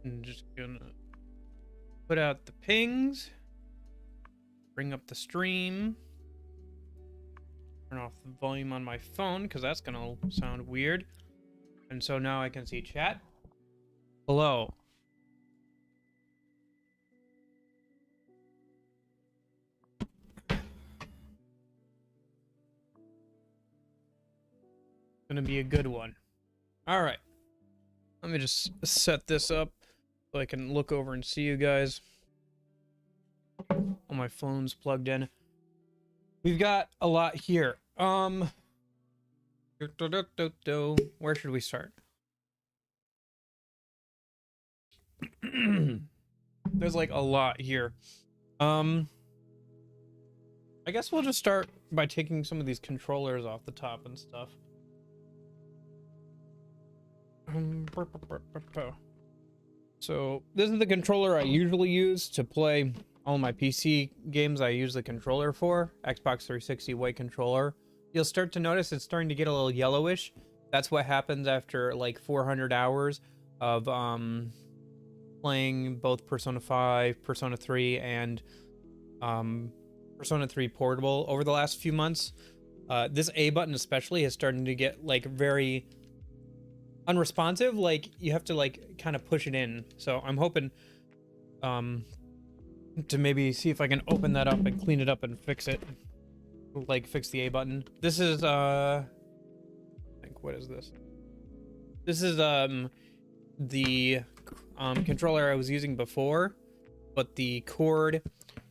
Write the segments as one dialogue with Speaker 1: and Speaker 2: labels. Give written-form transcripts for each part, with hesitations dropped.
Speaker 1: I'm just gonna put out the pings, bring up the stream, turn off the volume on my phone because that's gonna sound weird. And so now I can see chat. Hello. Gonna be a good one. All right. Let me just set this up so I can look over and see you guys. On my phone's plugged in. We've got a lot here. Where should we start? There's like a lot here. I guess we'll just start by taking some of these controllers off the top and stuff. So this is the controller I usually use to play all my PC games. I use the controller for Xbox 360 white controller. You'll start to notice it's starting to get a little yellowish. That's what happens after like 400 hours of playing both Persona 5, Persona 3, and Persona 3 Portable over the last few months. This A button especially is starting to get like very unresponsive. Like you have to like kind of push it in. So I'm hoping to maybe see if I can open that up and clean it up and fix it. Like fix the A button. This is I think, what is this? This is the controller I was using before, but the cord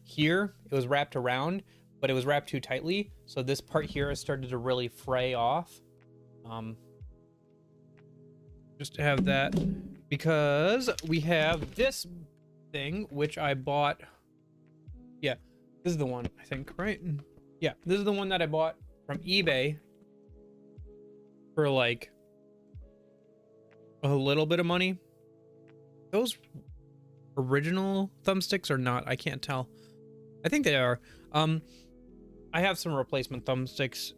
Speaker 1: here, it was wrapped around, but it was wrapped too tightly, so this part here has started to really fray off. Just to have that, because we have this thing which I bought. Yeah, this is the one, I think, right? Yeah, this is the one that I bought from eBay for like a little bit of money. Those original thumbsticks or not, I can't tell. I think they are. I have some replacement thumbsticks.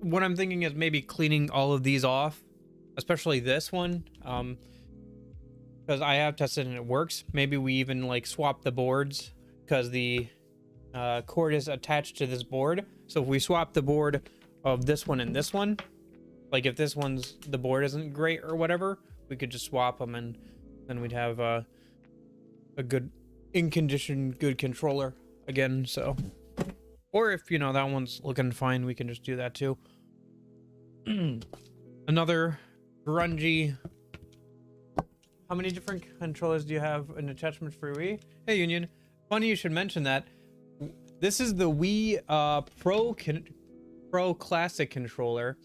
Speaker 1: What I'm thinking is maybe cleaning all of these off, especially this one, because I have tested and it works. Maybe we even like swap the boards, because the cord is attached to this board. So if we swap the board of this one and this one, like if this one's, the board isn't great or whatever, we could just swap them and then we'd have a good in condition good controller again. So, or if you know that one's looking fine, we can just do that too. Another grungy. How many different controllers do you have in attachments for Wii? Hey Union, funny you should mention that. This is the Wii Pro Classic controller.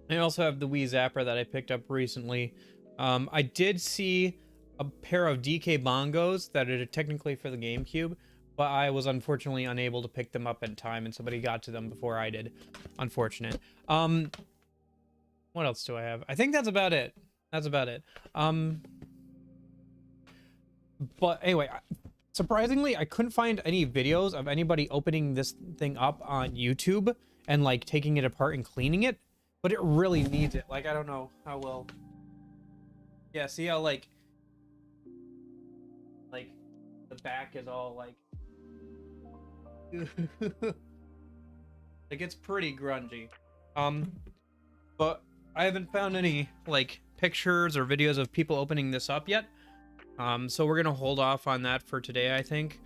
Speaker 1: I also have the Wii Zapper that I picked up recently. I did see a pair of DK bongos that are technically for the GameCube, but I was unfortunately unable to pick them up in time, and somebody got to them before I did. Unfortunate. What else do I have? I think that's about it. That's about it. But anyway, surprisingly, I couldn't find any videos of anybody opening this thing up on YouTube and like taking it apart and cleaning it, but it really needs it. Like, I don't know how well. Yeah, see how like the back is all like like it's pretty grungy. But I haven't found any like pictures or videos of people opening this up yet. So we're gonna hold off on that for today, I think.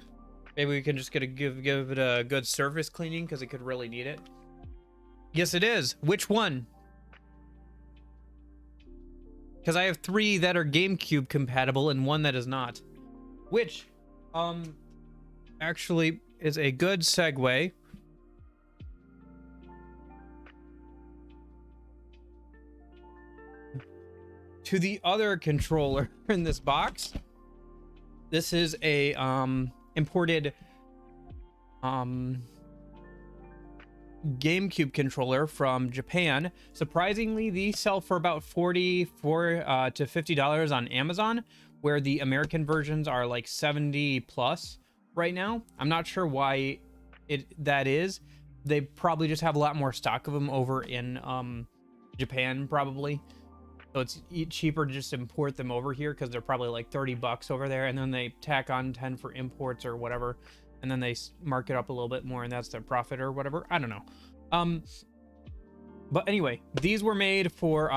Speaker 1: Maybe we can just give it a good surface cleaning because it could really need it. Yes, it is. Which one? Because I have 3 that are GameCube compatible and 1 that is not. Which, actually is a good segue. To the other controller in this box. This is a imported GameCube controller from Japan. Surprisingly, these sell for about $44 to $50 on Amazon, where the American versions are like 70 plus right now. I'm not sure why that is. They probably just have a lot more stock of them over in Japan, probably. So it's cheaper to just import them over here because they're probably like 30 bucks over there, and then they tack on 10 for imports or whatever, and then they mark it up a little bit more, and that's their profit or whatever. I don't know. But anyway, these were made for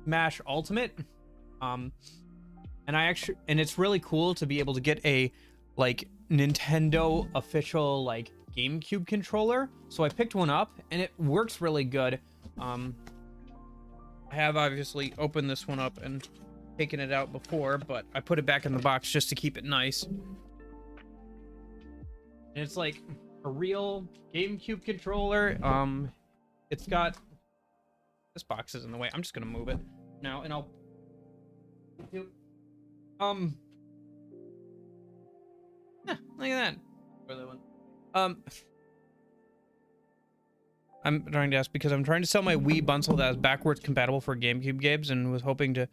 Speaker 1: Smash Ultimate. And it's really cool to be able to get a like Nintendo official like GameCube controller. So I picked one up and it works really good. I have obviously opened this one up and taken it out before, but I put it back in the box just to keep it nice. And it's like a real GameCube controller. It's got, this box is in the way. I'm just gonna move it now, and I'll. Yeah, look at that. I'm trying to ask because I'm trying to sell my Wii bundle that is backwards compatible for GameCube games, and was hoping to.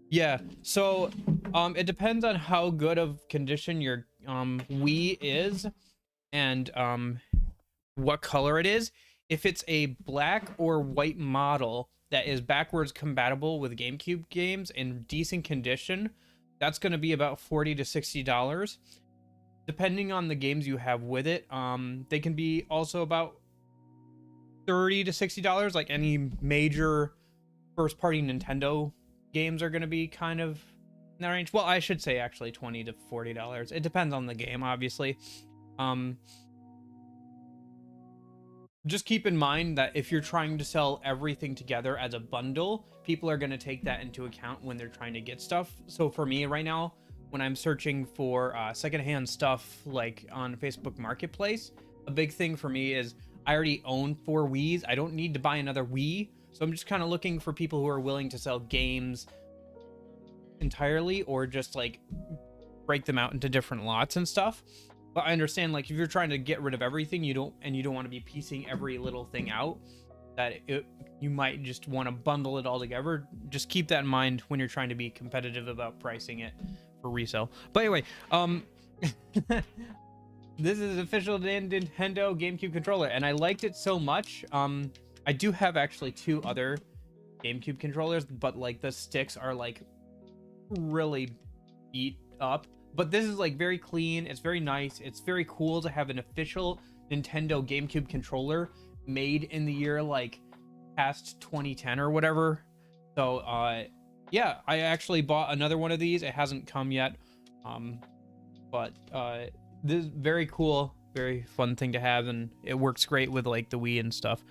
Speaker 1: Yeah, so it depends on how good of condition your Wii is, and what color it is. If it's a black or white model that is backwards compatible with GameCube games in decent condition, that's going to be about $40 to $60, depending on the games you have with it. They can be also about $30 to $60, like any major first-party Nintendo games are going to be kind of in that range. Well, I should say actually $20 to $40. It depends on the game, obviously. Just keep in mind that if you're trying to sell everything together as a bundle, people are going to take that into account when they're trying to get stuff. So for me right now, when I'm searching for secondhand stuff like on Facebook Marketplace, a big thing for me is I already own 4 Wiis. I don't need to buy another Wii. So I'm just kind of looking for people who are willing to sell games entirely or just like break them out into different lots and stuff. But I understand, like, if you're trying to get rid of everything, you don't want to be piecing every little thing out, that you might just want to bundle it all together. Just keep that in mind when you're trying to be competitive about pricing it for resale. But anyway, this is official Nintendo GameCube controller, and I liked it so much. I do have actually 2 other GameCube controllers, but like the sticks are like really beat up. But this is like very clean. It's very nice. It's very cool to have an official Nintendo GameCube controller made in the year like past 2010 or whatever. So yeah, I actually bought another one of these. It hasn't come yet. But this is very cool, very fun thing to have, and it works great with like the Wii and stuff.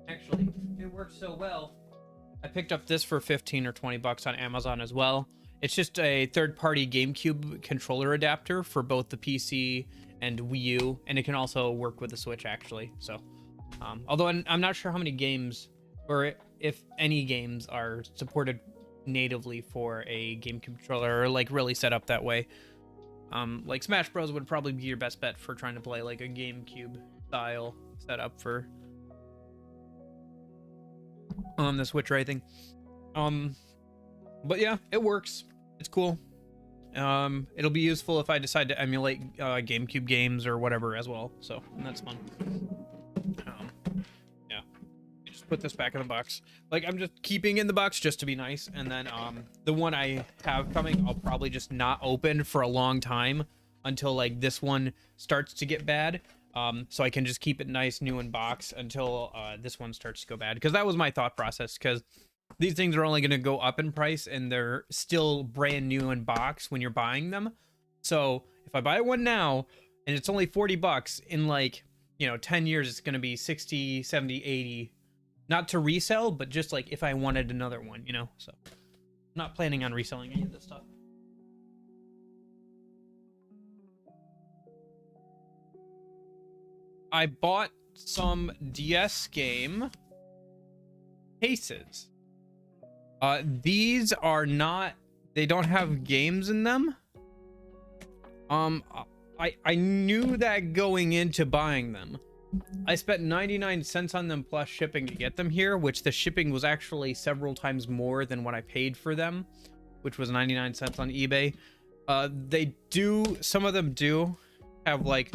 Speaker 1: Actually, it works so well. I picked up this for 15 or 20 bucks on Amazon as well. It's just a third-party GameCube controller adapter for both the PC and Wii U, and it can also work with the Switch, actually. So, although I'm not sure how many games, or if any games, are supported natively for a GameCube controller, or like really set up that way. Like Smash Bros would probably be your best bet for trying to play like a GameCube style setup for the Switch or anything. But yeah, it works. It's cool. It'll be useful if I decide to emulate GameCube games or whatever as well. So that's fun. Yeah, I just put this back in the box. Like, I'm just keeping it in the box just to be nice. And then the one I have coming, I'll probably just not open for a long time until like this one starts to get bad. So I can just keep it nice, new in box until this one starts to go bad. Because that was my thought process. Because these things are only going to go up in price, and they're still brand new in box when you're buying them. So if I buy one now and it's only 40 bucks, in like, 10 years, it's going to be 60, 70, 80. Not to resell, but just like if I wanted another one, So I'm not planning on reselling any of this stuff. I bought some DS game cases. These are not, they don't have games in them. I knew that going into buying them. I spent 99 cents on them plus shipping to get them here, which the shipping was actually several times more than what I paid for them, which was 99 cents on eBay. Some of them do have like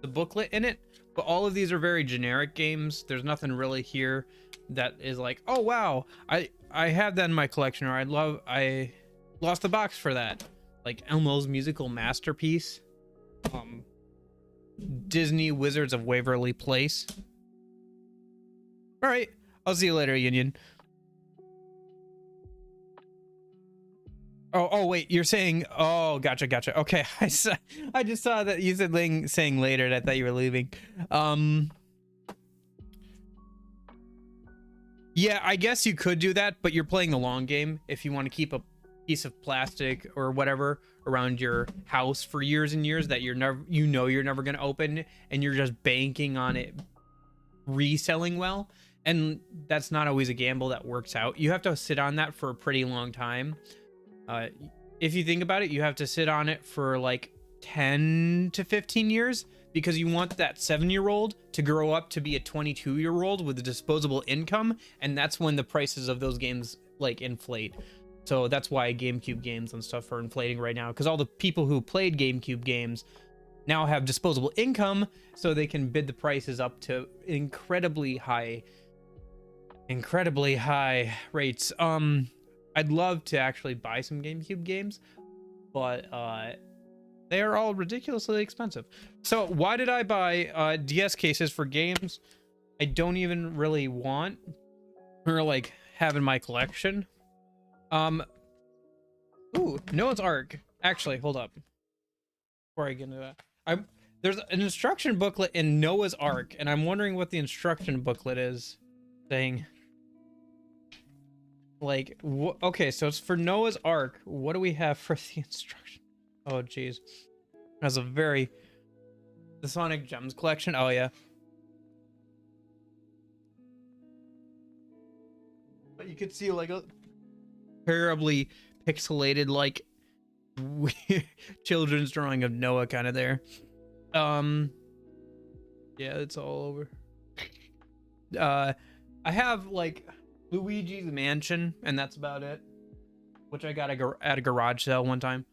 Speaker 1: the booklet in it, but all of these are very generic games. There's nothing really here. that is like, oh wow, I have that in my collection, or I lost the box for that, like Elmo's musical masterpiece, Disney Wizards of Waverly Place. All right, I'll see you later, Union. Oh wait, you're saying, oh, gotcha. Okay, I just saw that you said saying later, and I thought you were leaving. Yeah, I guess you could do that, but you're playing the long game. If you want to keep a piece of plastic or whatever around your house for years and years that you're never going to open, and you're just banking on it reselling well, and that's not always a gamble that works out. You have to sit on that for a pretty long time. If you think about it, you have to sit on it for like 10 to 15 years, because you want that 7-year-old to grow up to be a 22-year-old with a disposable income, and that's when the prices of those games like inflate. So that's why GameCube games and stuff are inflating right now, because all the people who played GameCube games now have disposable income, so they can bid the prices up to incredibly high rates. I'd love to actually buy some GameCube games, but they are all ridiculously expensive. So why did I buy DS cases for games I don't even really want or like have in my collection? Ooh, Noah's Ark. Actually, hold up. Before I get into that, there's an instruction booklet in Noah's Ark, and I'm wondering what the instruction booklet is saying. Like, okay, so it's for Noah's Ark. What do we have for the instruction? Oh, geez. That's the Sonic Gems collection. Oh, yeah. But you could see like a terribly pixelated, like, children's drawing of Noah kind of there. Yeah, it's all over. I have like Luigi's Mansion, and that's about it, which I got at a garage sale one time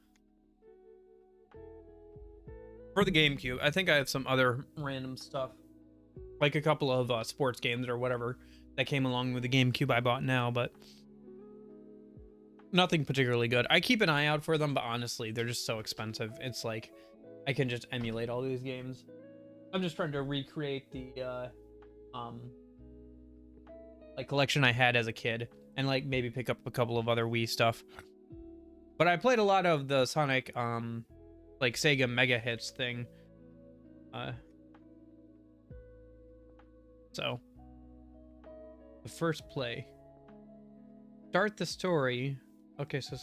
Speaker 1: for the GameCube. I think I have some other random stuff, like a couple of sports games or whatever that came along with the GameCube I bought now, but nothing particularly good. I keep an eye out for them, but honestly, they're just so expensive. It's like I can just emulate all these games. I'm just trying to recreate the like collection I had as a kid, and like maybe pick up a couple of other Wii stuff. But I played a lot of the Sonic like Sega Mega Hits thing. So the first play. Start the story. Okay, so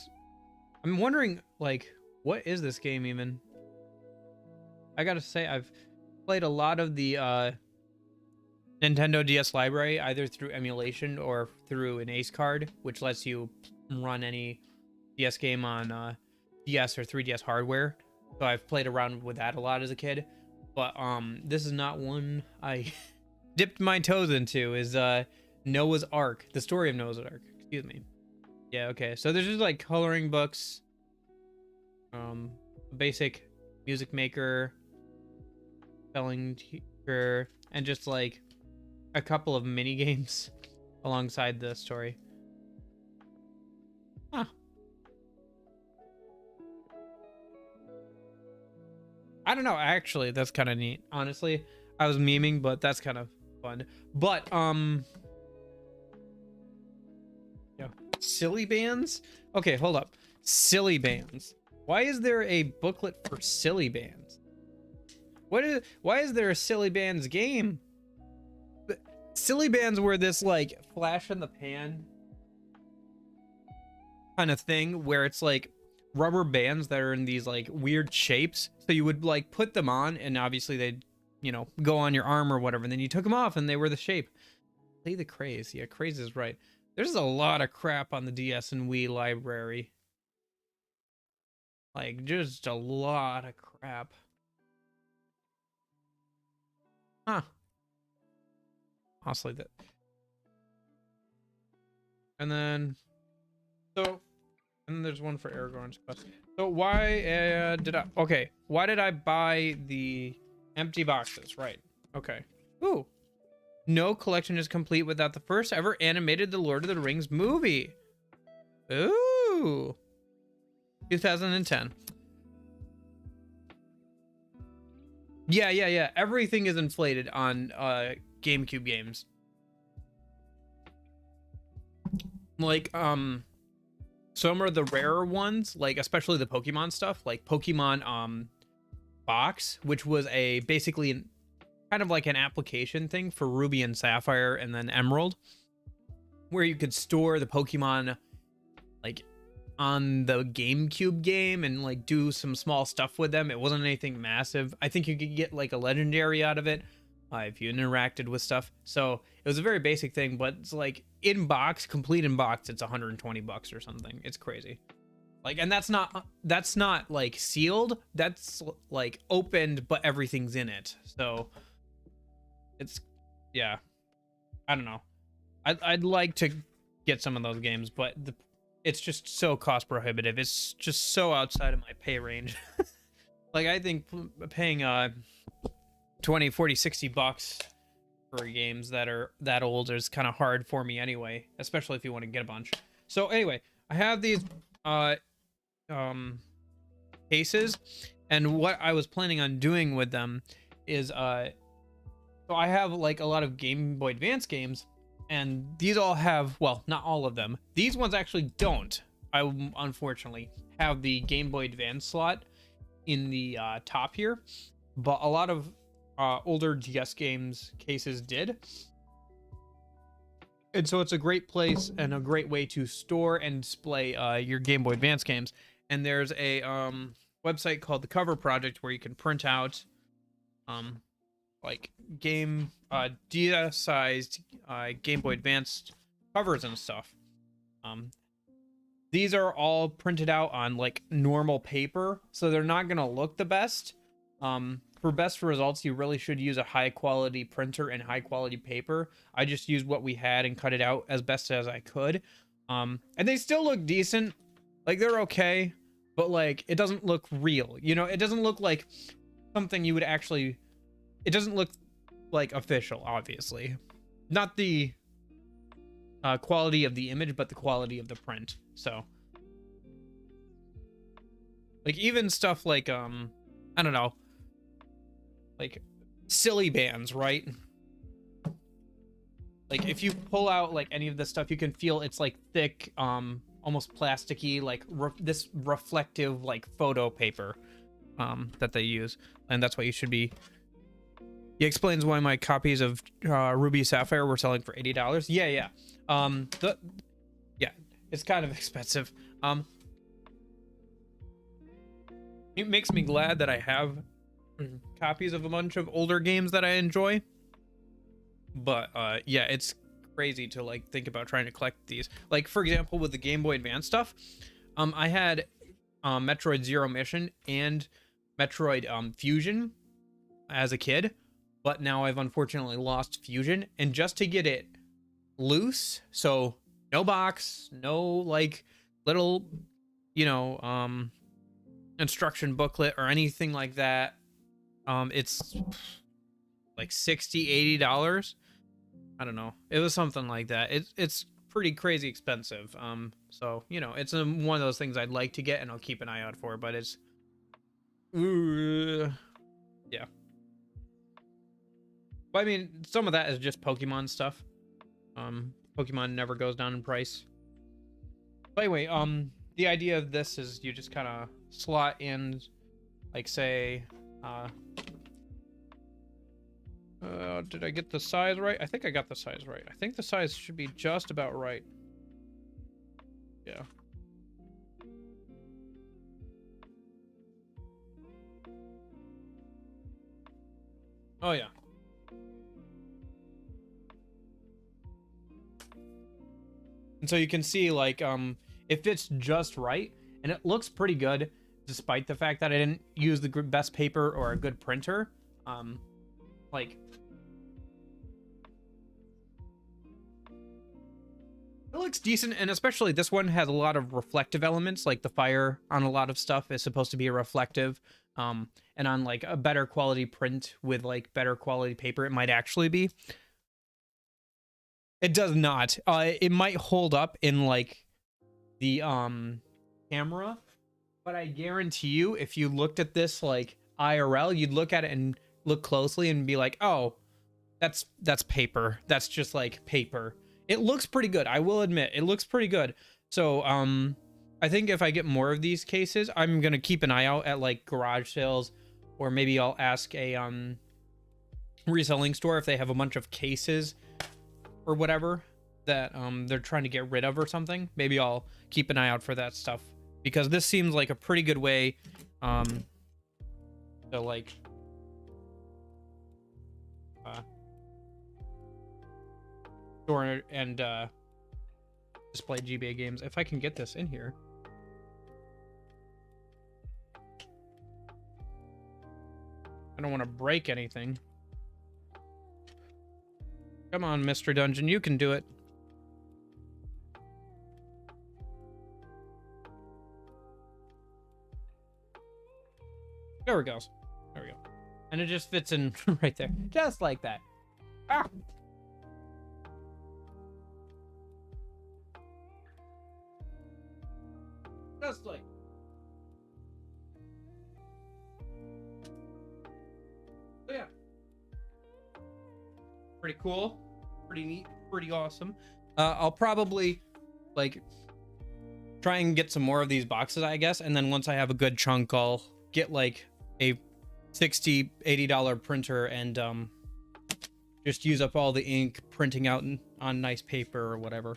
Speaker 1: I'm wondering, like, what is this game even? I gotta say, I've played a lot of the Nintendo DS library, either through emulation or through an ACE card, which lets you run any DS game on DS or 3DS hardware. So I've played around with that a lot as a kid. But this is not one I dipped my toes into, is Noah's Ark. The story of Noah's Ark. Excuse me. Yeah, okay. So there's just like coloring books, basic music maker, spelling teacher, and just like a couple of mini games alongside the story. Huh. I don't know, actually, that's kind of neat. Honestly, I was memeing, but that's kind of fun. But yeah. Silly bands? Okay, hold up. Silly bands. Why is there a booklet for silly bands? Why is there a silly bands game? Silly bands were this like flash in the pan kind of thing, where it's like rubber bands that are in these like weird shapes. So you would like put them on, and obviously they'd, you know, go on your arm or whatever, and then you took them off and they were the shape. Play the craze. Yeah, craze is right. There's a lot of crap on the DS and Wii library. Like, just a lot of crap. Huh. Honestly, that. And then, so, and then there's one for Aragorn's quest. So why why did I buy the empty boxes? Right. Okay. Ooh. No collection is complete without the first ever animated The Lord of the Rings movie. Ooh. 2010. Yeah. Everything is inflated on GameCube games. Like, some of the rarer ones, like especially the Pokemon stuff, like Pokemon Box, which was basically kind of like an application thing for Ruby and Sapphire and then Emerald, where you could store the Pokemon like on the GameCube game and like do some small stuff with them. It wasn't anything massive. I think you could get like a legendary out of it if you interacted with stuff. So it was a very basic thing, but it's like complete in box, it's $120 or something. It's crazy. Like, and that's not like sealed. That's like opened, but everything's in it. So it's, yeah, I don't know. I'd like to get some of those games, but it's just so cost prohibitive. It's just so outside of my pay range. Like, I think paying 20, 40, 60 bucks for games that are that old is kind of hard for me anyway, especially if you want to get a bunch. So anyway, I have these cases, and what I was planning on doing with them is so I have like a lot of Game Boy Advance games, and these all have, well, not all of them. These ones actually don't. I unfortunately have the Game Boy Advance slot in the top here, but a lot of older DS games cases did. And so it's a great place and a great way to store and display your Game Boy Advance games. And there's a website called the Cover Project where you can print out like DS-sized Game Boy Advance covers and stuff. These are all printed out on like normal paper, so they're not gonna look the best. For best results, you really should use a high quality printer and high quality paper. I just used what we had and cut it out as best as I could. And they still look decent. Like, they're okay, but like, it doesn't look real. You know, it doesn't look like something you would actually, it doesn't look like official, obviously. Not the quality of the image, but the quality of the print. So like, even stuff like, I don't know, like silly bands, right? Like, if you pull out like any of this stuff, you can feel it's like thick, almost plasticky, like this reflective like photo paper that they use, and that's what you should be. He explains why my copies of Ruby Sapphire were selling for $80. Yeah. Yeah, it's kind of expensive. It makes me glad that I have copies of a bunch of older games that I enjoy, but yeah, it's crazy to like think about trying to collect these. Like, for example, with the Game Boy Advance stuff, I had Metroid Zero Mission and Metroid Fusion as a kid, but now I've unfortunately lost Fusion, and just to get it loose, so no box, no like little, you know, instruction booklet or anything like that, it's like $60-$80. I don't know, it was something like that. It's pretty crazy expensive. So, you know, it's one of those things I'd like to get and I'll keep an eye out for, but it's yeah. But I mean, some of that is just Pokemon stuff. Pokemon never goes down in price. But anyway, the idea of this is you just kind of slot in, like, say, did I get the size right? I think I got the size right. I think the size should be just about right. Yeah. Oh yeah. And so you can see, like, it fits just right, and it looks pretty good, despite the fact that I didn't use the best paper or a good printer. Like, it looks decent, and especially this one has a lot of reflective elements, like the fire on a lot of stuff is supposed to be reflective, and on like a better quality print with like better quality paper, it might actually be. It does not. It might hold up in like the camera, but I guarantee you, if you looked at this like IRL, you'd look at it and look closely and be like, oh, that's paper. That's just like paper. It looks pretty good. I will admit, it looks pretty good. So I think if I get more of these cases, I'm gonna keep an eye out at like garage sales, or maybe I'll ask a reselling store if they have a bunch of cases or whatever that they're trying to get rid of or something. Maybe I'll keep an eye out for that stuff, because this seems like a pretty good way to like store and display GBA games. If I can get this in here. I don't want to break anything. Come on, Mr. Dungeon, you can do it. There we go. There we go. And it just fits in right there. Just like that. Ah! Just like. So yeah. Pretty cool. Pretty neat. Pretty awesome. I'll probably like try and get some more of these boxes, I guess. And then once I have a good chunk, I'll get like a $60-$80 printer and just use up all the ink printing out on nice paper or whatever.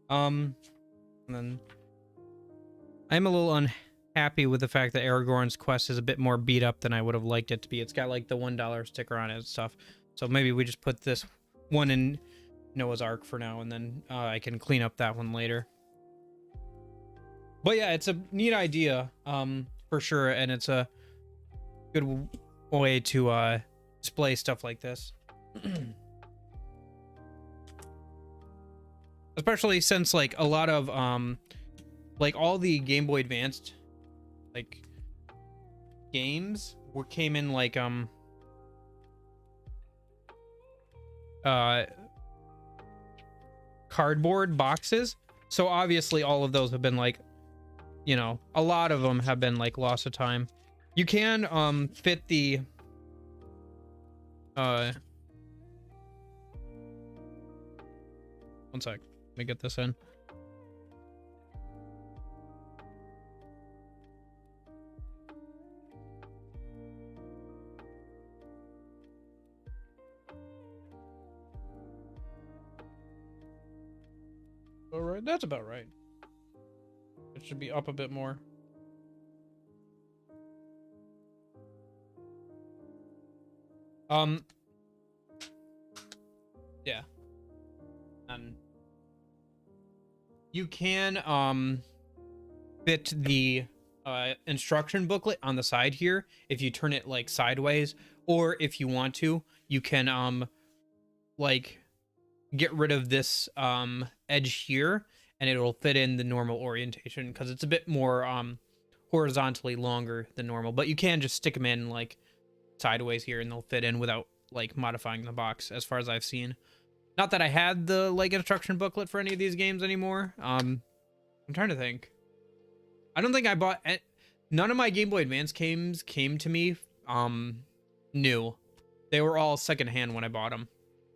Speaker 1: And then I'm a little unhappy with the fact that Aragorn's quest is a bit more beat up than I would have liked it to be. It's got like the $1 sticker on it and stuff. So maybe we just put this one in Noah's Ark for now, and then I can clean up that one later. But yeah, it's a neat idea for sure, and it's a good way to display stuff like this. Especially since like a lot of like all the Game Boy Advanced like games came in like cardboard boxes. So obviously all of those have been like, you know, a lot of them have been like loss of time. You can fit the one sec, let me get this in. All right, that's about right. It should be up a bit more. Yeah. And you can fit the instruction booklet on the side here if you turn it like sideways, or if you want to, you can like get rid of this edge here and it'll fit in the normal orientation, because it's a bit more horizontally longer than normal. But you can just stick them in like sideways here and they'll fit in without like modifying the box, as far as I've seen. Not that I had the like instruction booklet for any of these games anymore. I'm trying to think. I don't think I bought none of my Game Boy Advance games came to me new. They were all secondhand when I bought them.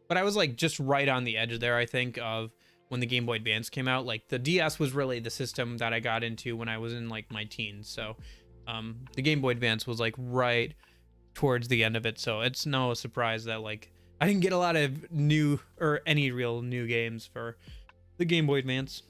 Speaker 1: But I was like just right on the edge there, I think, of when the Game Boy Advance came out. Like the DS was really the system that I got into when I was in like my teens. So the Game Boy Advance was like right towards the end of it. So it's no surprise that like I didn't get a lot of new or any real new games for the Game Boy Advance.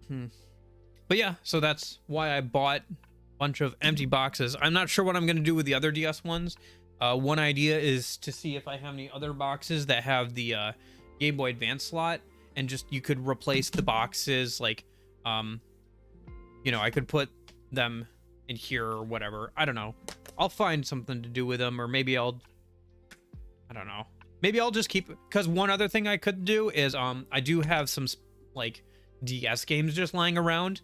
Speaker 1: But yeah, so that's why I bought a bunch of empty boxes. I'm not sure what I'm going to do with the other DS ones. One idea is to see if I have any other boxes that have the Game Boy Advance slot, and just you could replace the boxes, like you know, I could put them in here or whatever. I don't know. I'll find something to do with them, or maybe I don't know. Maybe I'll just keep, because one other thing I could do is I do have some like DS games just lying around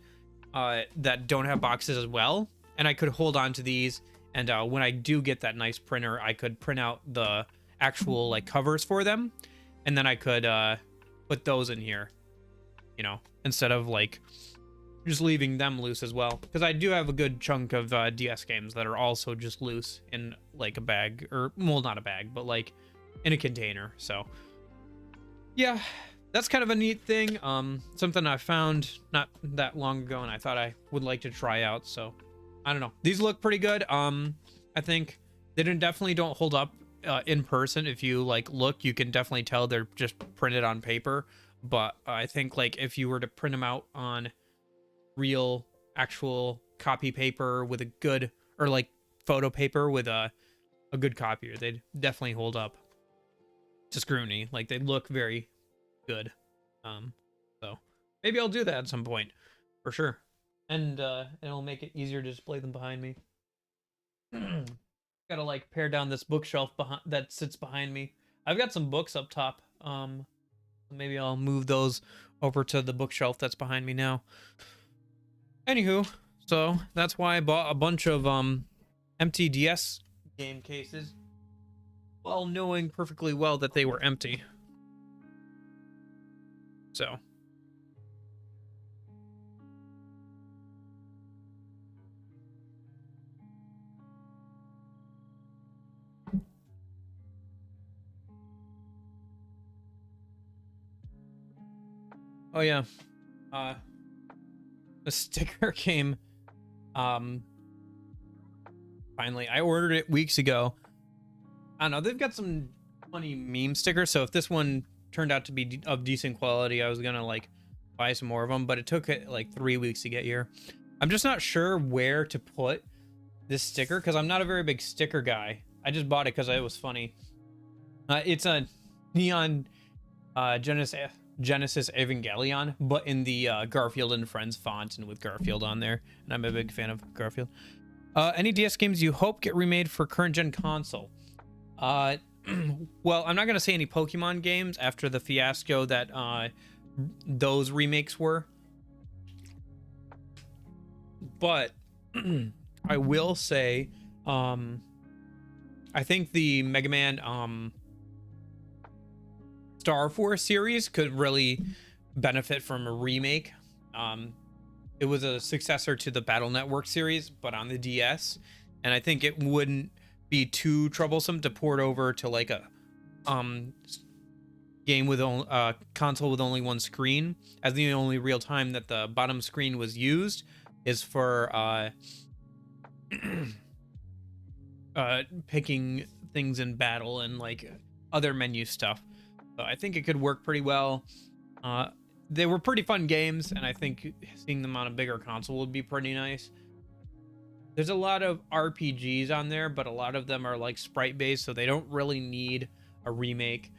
Speaker 1: that don't have boxes as well, and I could hold on to these, and when I do get that nice printer, I could print out the actual like covers for them, and then I could put those in here, you know, instead of like just leaving them loose as well, because I do have a good chunk of DS games that are also just loose in like a bag, or well, not a bag, but like in a container. So yeah, that's kind of a neat thing. Something I found not that long ago and I thought I would like to try out. So I don't know, these look pretty good. I think they definitely don't hold up in person. If you like look, you can definitely tell they're just printed on paper, but I think like if you were to print them out on real actual copy paper with a good, or like photo paper with a good copier, they'd definitely hold up to scrutiny. Like they look very good. So maybe I'll do that at some point for sure, and it'll make it easier to display them behind me. Gotta like pare down this bookshelf behind that sits behind me. I've got some books up top. Maybe I'll move those over to the bookshelf that's behind me now. Anywho, so that's why I bought a bunch of empty DS game cases, while knowing perfectly well that they were empty. So oh yeah, the sticker came finally. I ordered it weeks ago. I don't know, they've got some funny meme stickers, so if this one turned out to be of decent quality, I was gonna like buy some more of them, but it took it like 3 weeks to get here. I'm just not sure where to put this sticker because I'm not a very big sticker guy. I just bought it because it was funny. It's a neon Genesis Evangelion, but in the Garfield and Friends font and with Garfield on there, and I'm a big fan of Garfield. Any DS games you hope get remade for current gen console? Well, I'm not gonna say any Pokemon games after the fiasco that those remakes were, but I will say I think the Mega Man Star Force series could really benefit from a remake. It was a successor to the Battle Network series, but on the DS, and I think it wouldn't be too troublesome to port over to like a game with console with only one screen, as the only real time that the bottom screen was used is for picking things in battle and like other menu stuff. So I think it could work pretty well. They were pretty fun games, and I think seeing them on a bigger console would be pretty nice. There's a lot of RPGs on there, but a lot of them are like sprite based, so they don't really need a remake.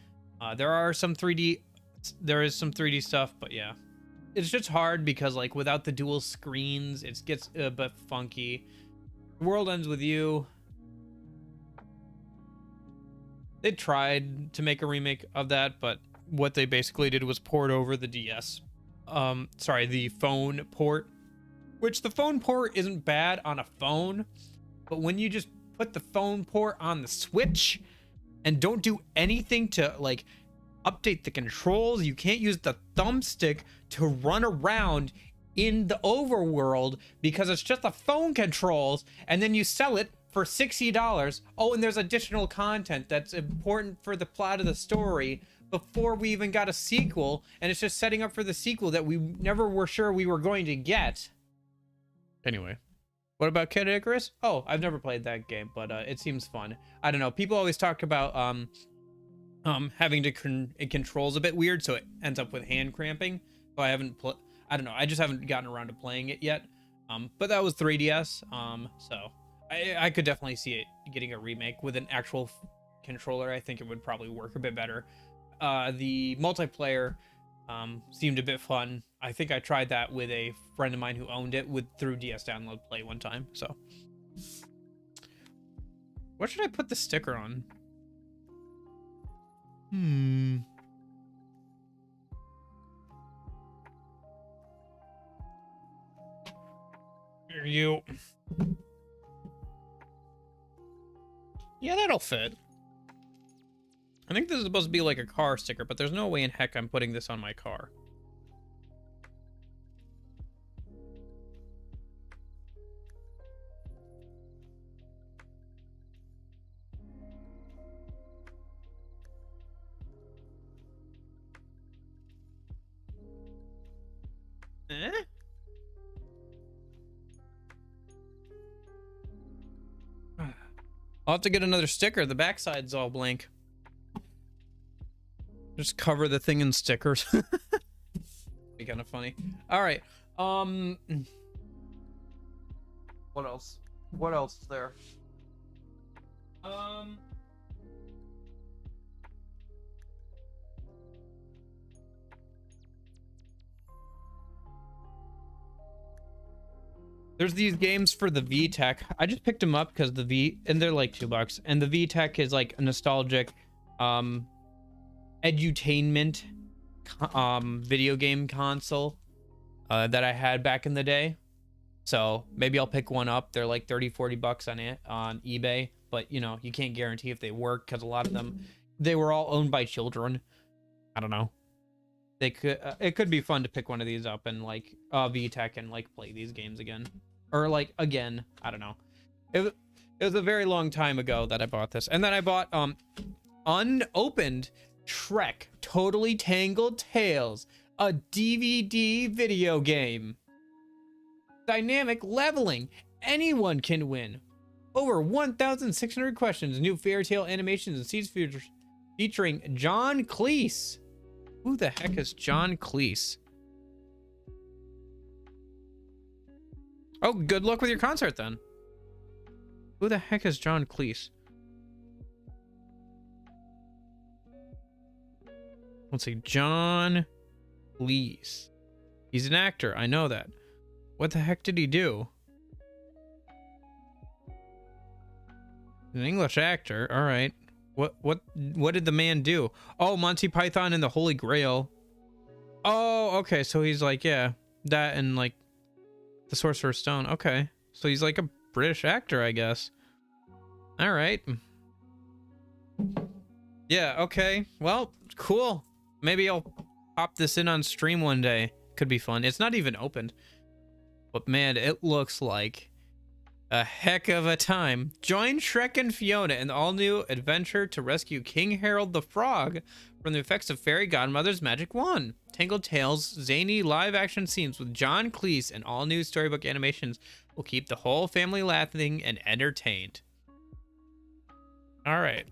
Speaker 1: There is some 3D stuff, but yeah, it's just hard because like without the dual screens, it gets a bit funky. The World Ends With You, they tried to make a remake of that, but what they basically did was port over the DS. The phone port, which the phone port isn't bad on a phone, but when you just put the phone port on the Switch and don't do anything to like update the controls, you can't use the thumbstick to run around in the overworld because it's just the phone controls, and then you sell it for $60. Oh, and there's additional content that's important for the plot of the story before we even got a sequel, and it's just setting up for the sequel that we never were sure we were going to get. Anyway, what about Kid Icarus? Oh, I've never played that game, but it seems fun. I don't know, people always talk about having to it controls a bit weird, so it ends up with hand cramping. So I don't know, I just haven't gotten around to playing it yet. But that was 3DS, so I could definitely see it getting a remake with an actual controller. I think it would probably work a bit better. The multiplayer seemed a bit fun. I think I tried that with a friend of mine who owned it through DS Download Play one time. So what should I put the sticker on? Here you. Yeah, that'll fit. I think this is supposed to be like a car sticker, but there's no way in heck I'm putting this on my car. Eh? I'll have to get another sticker. The backside's all blank. Just cover the thing in stickers. Be kind of funny. All right. What else? What else is there? There's these games for the VTECH. I just picked them up because and they're like $2, and the VTECH is like a nostalgic, edutainment, video game console, that I had back in the day. So maybe I'll pick one up. They're like 30-40 bucks on eBay, but you know, you can't guarantee if they work because a lot of them, they were all owned by children. I don't know. They could, it could be fun to pick one of these up and like VTECH and like play these games again, or like again. I don't know. It was a very long time ago that I bought this, and then I bought unopened Shrek Totally Tangled Tales, a DVD video game. Dynamic leveling. Anyone can win. Over 1,600 questions, new fairy tale animations and scenes featuring John Cleese. Who the heck is John Cleese? Oh, good luck with your concert then. Who the heck is John Cleese? Let's see. John Cleese. He's an actor. I know that. What the heck did he do? An English actor. All right. What did the man do? Oh, Monty Python and the Holy Grail. Oh, okay. So he's like, yeah, that and like the Sorcerer's Stone. Okay. So he's like a British actor, I guess. All right. Yeah, okay. Well, cool. Maybe I'll pop this in on stream one day. Could be fun. It's not even opened. But man, it looks like a heck of a time. Join Shrek and Fiona in the all-new adventure to rescue King Harold the Frog from the effects of Fairy Godmother's magic wand. Tangled Tales, zany live-action scenes with John Cleese and all-new storybook animations will keep the whole family laughing and entertained. All right.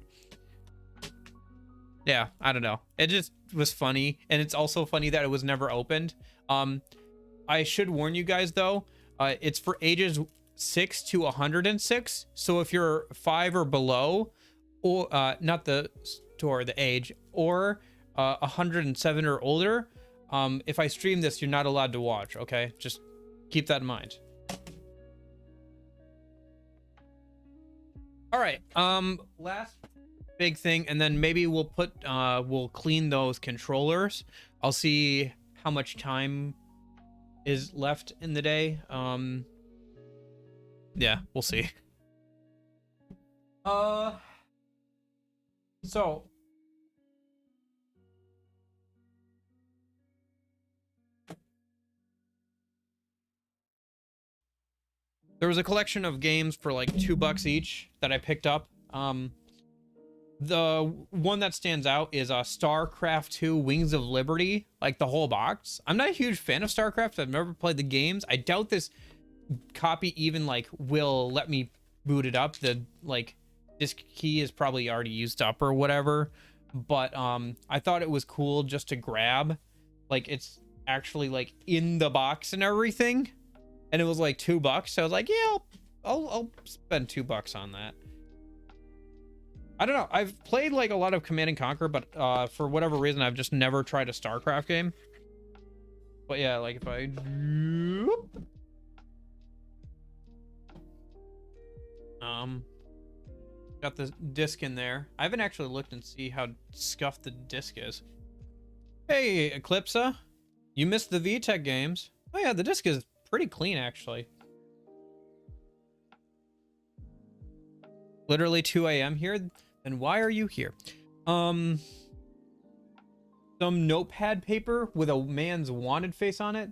Speaker 1: Yeah, I don't know. It just was funny, and it's also funny that it was never opened. I should warn you guys, though, it's for ages 6 to 106. So if you're 5 or below, or not the store, the age, or 107 or older, if I stream this, you're not allowed to watch. Okay, just keep that in mind. All right. Last big thing, and then maybe we'll put we'll clean those controllers. I'll see how much time is left in the day. Yeah, we'll see. So there was a collection of games for like $2 each that I picked up. The one that stands out is StarCraft 2 Wings of Liberty, like the whole box. I'm not a huge fan of StarCraft. I've never played the games. I doubt this copy even like will let me boot it up. The like disk key is probably already used up or whatever, but I thought it was cool just to grab. Like it's actually like in the box and everything, and it was like $2. So I was like, yeah, I'll spend $2 on that. I don't know. I've played like a lot of Command and Conquer, but for whatever reason, I've just never tried a StarCraft game. But yeah, like if I got the disc in there. I haven't actually looked and see how scuffed the disc is. Hey, Eclipsa, you missed the VTECH games. Oh yeah, the disc is pretty clean actually. Literally 2 a.m. here. Then why are you here? Um, some notepad paper with a man's wanted face on it.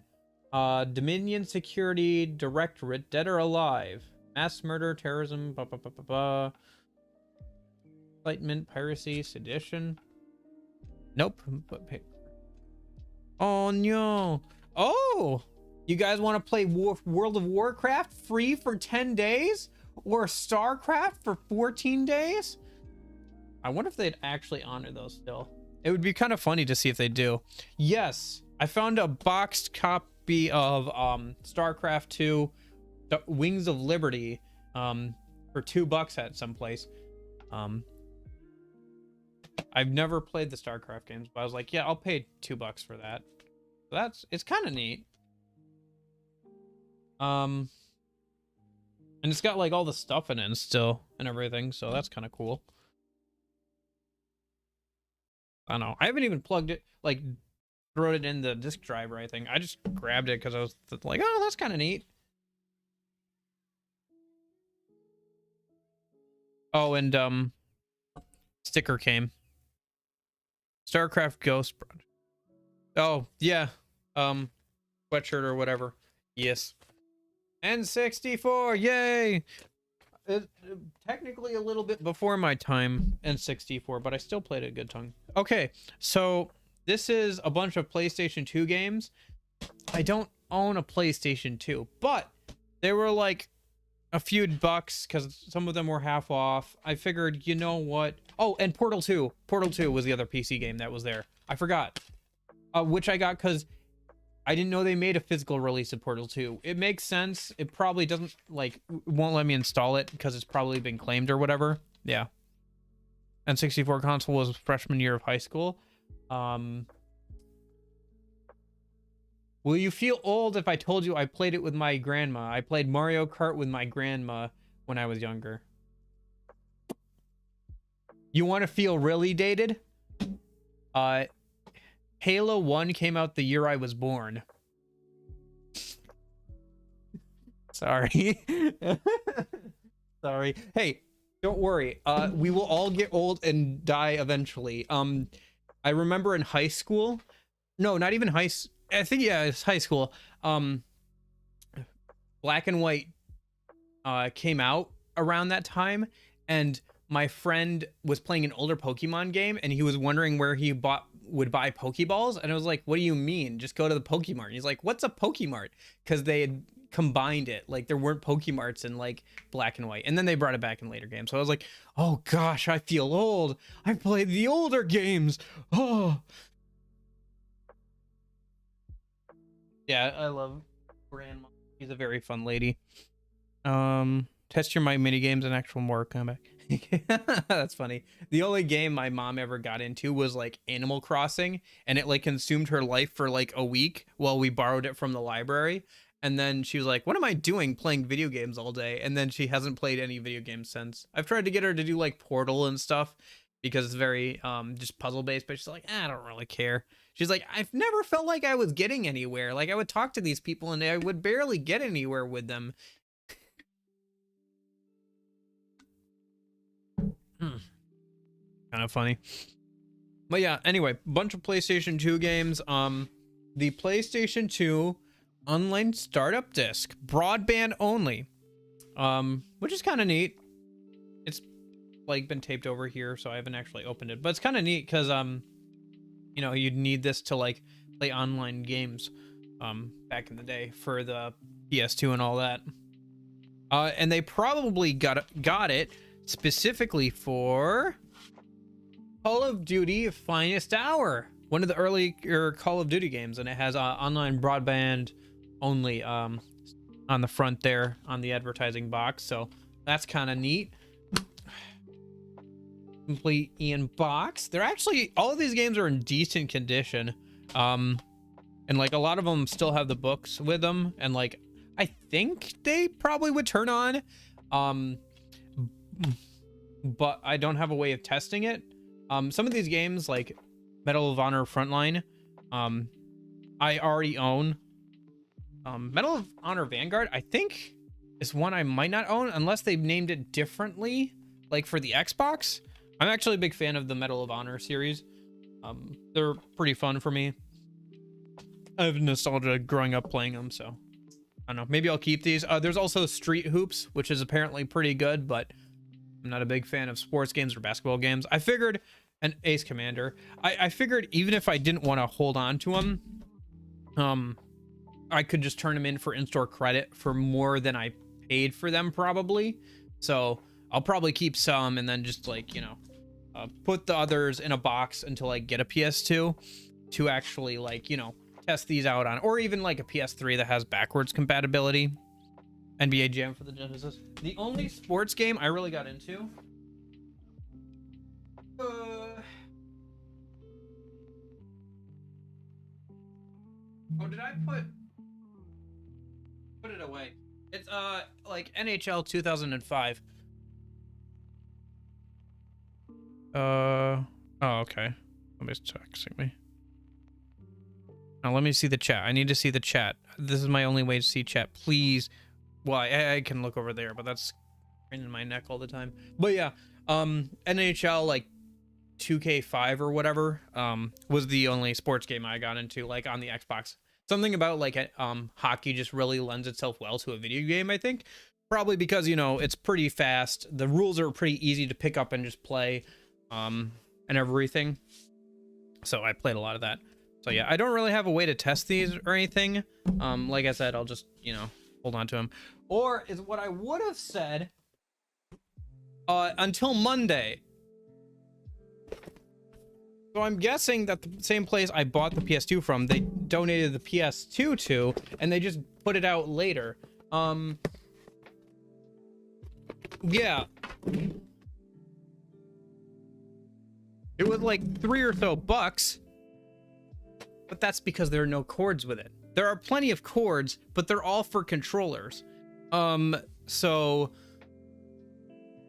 Speaker 1: Dominion Security Directorate, dead or alive. Mass murder, terrorism, blah, blah, blah, blah, blah. Incitement, piracy, sedition. Nope. Oh, no. Oh! You guys want to play World of Warcraft free for 10 days? Or StarCraft for 14 days? I wonder if they'd actually honor those still. It would be kind of funny to see if they do. Yes, I found a boxed copy of StarCraft 2 Wings of Liberty for $2 at some place. I've never played the StarCraft games, but I was like, yeah, I'll pay $2 for that. So it's kind of neat. And it's got like all the stuff in it and still and everything, so that's kind of cool. I don't know. I haven't even plugged it, like, thrown it in the disk drive or anything. I just grabbed it because I was like, oh, that's kind of neat. Oh, and sticker came. StarCraft Ghost. Oh, yeah. Sweatshirt or whatever. Yes. N64, yay! Technically a little bit before my time, N64, but I still played it a good ton. Okay, so this is a bunch of PlayStation 2 games. I don't own a PlayStation 2, but they were like a few bucks because some of them were half off. I figured, you know what? Oh, and Portal 2. Portal 2 was the other PC game that was there. I forgot. Which I got because I didn't know they made a physical release of Portal 2. It makes sense. It probably doesn't, like, won't let me install it because it's probably been claimed or whatever. Yeah. N64 console was freshman year of high school. Will you feel old if I told you I played it with my grandma? I played Mario Kart with my grandma when I was younger. You want to feel really dated? Halo 1 came out the year I was born. Sorry. Sorry. Hey, don't worry. We will all get old and die eventually. I remember in high school. No, not even high. I think, yeah, it's high school. Black and White came out around that time, and my friend was playing an older Pokemon game, and he was wondering where he would buy Pokeballs, and I was like, what do you mean? Just go to the Pokemart. And he's like, what's a Pokemart? Because they had combined it. Like, there weren't Pokemarts in, like, Black and White. And then they brought it back in later games. So I was like, oh, gosh, I feel old. I played the older games. Oh. Yeah, I love Grandma. She's a very fun lady. Test your mic mini games and actual more comeback. That's funny. The only game my mom ever got into was like Animal Crossing, and it like consumed her life for like a week while we borrowed it from the library. And then she was like, what am I doing playing video games all day? And then she hasn't played any video games since. I've tried to get her to do like Portal and stuff because it's very just puzzle based, but she's like, I don't really care. She's like, I've never felt like I was getting anywhere. Like, I would talk to these people and I would barely get anywhere with them. Kind of funny. But yeah, anyway, bunch of PlayStation 2 games. The PlayStation 2 online startup disc, broadband only, which is kind of neat. It's like been taped over here, so I haven't actually opened it, but it's kind of neat because you know, you'd need this to like play online games back in the day for the PS2 and all that. And they probably got it specifically for Call of Duty Finest Hour, one of the earlier Call of Duty games, and it has online broadband only on the front there on the advertising box, so that's kind of neat. Complete Ian box. They're actually, all of these games are in decent condition, and like a lot of them still have the books with them, and like I think they probably would turn on, but I don't have a way of testing it. Some of these games like Medal of Honor Frontline, I already own. Medal of Honor Vanguard, I think, is one I might not own unless they've named it differently, like for the Xbox. I'm actually a big fan of the Medal of Honor series. They're pretty fun for me. I have nostalgia growing up playing them, so I don't know. Maybe I'll keep these. There's also Street Hoops, which is apparently pretty good, but I'm not a big fan of sports games or basketball games. I figured an Ace Commander. I figured even if I didn't want to hold on to them, I could just turn them in for in-store credit for more than I paid for them probably. So I'll probably keep some and then just like, you know, put the others in a box until I get a PS2 to actually like, you know, test these out on, or even like a PS3 that has backwards compatibility. NBA Jam for the Genesis. The only sports game I really got into. Oh, did I put it away? It's like NHL 2005. Oh, okay. Somebody's texting me. Now let me see the chat. I need to see the chat. This is my only way to see chat. Please. Well, I can look over there, but that's in my neck all the time. But yeah, NHL like 2K5 or whatever was the only sports game I got into like on the Xbox. Something about like hockey just really lends itself well to a video game, I think. Probably because, you know, it's pretty fast. The rules are pretty easy to pick up and just play and everything. So I played a lot of that. So yeah, I don't really have a way to test these or anything. Like I said, I'll just, you know, hold on to them. Or is what I would have said until Monday. So I'm guessing that the same place I bought the PS2 from, they donated the PS2 to, and they just put it out later. Yeah. It was like $3 or so bucks. But that's because there are no cords with it. There are plenty of cords, but they're all for controllers. So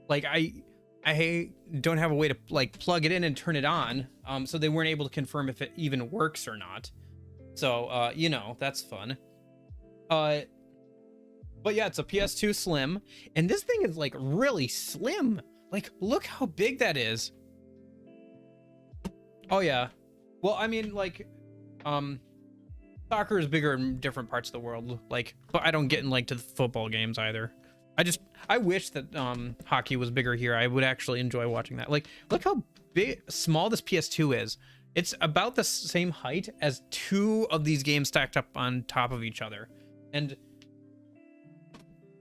Speaker 1: like I don't have a way to like plug it in and turn it on. So they weren't able to confirm if it even works or not. So you know, that's fun. But yeah, it's a PS2 Slim, and this thing is like really slim. Like, look how big that is. Oh yeah. Well, I mean, like, soccer is bigger in different parts of the world, like, but I don't get in like to the football games either. I wish that hockey was bigger here. I would actually enjoy watching that. Like, look how small this PS2 is. It's about the same height as 2 of these games stacked up on top of each other. And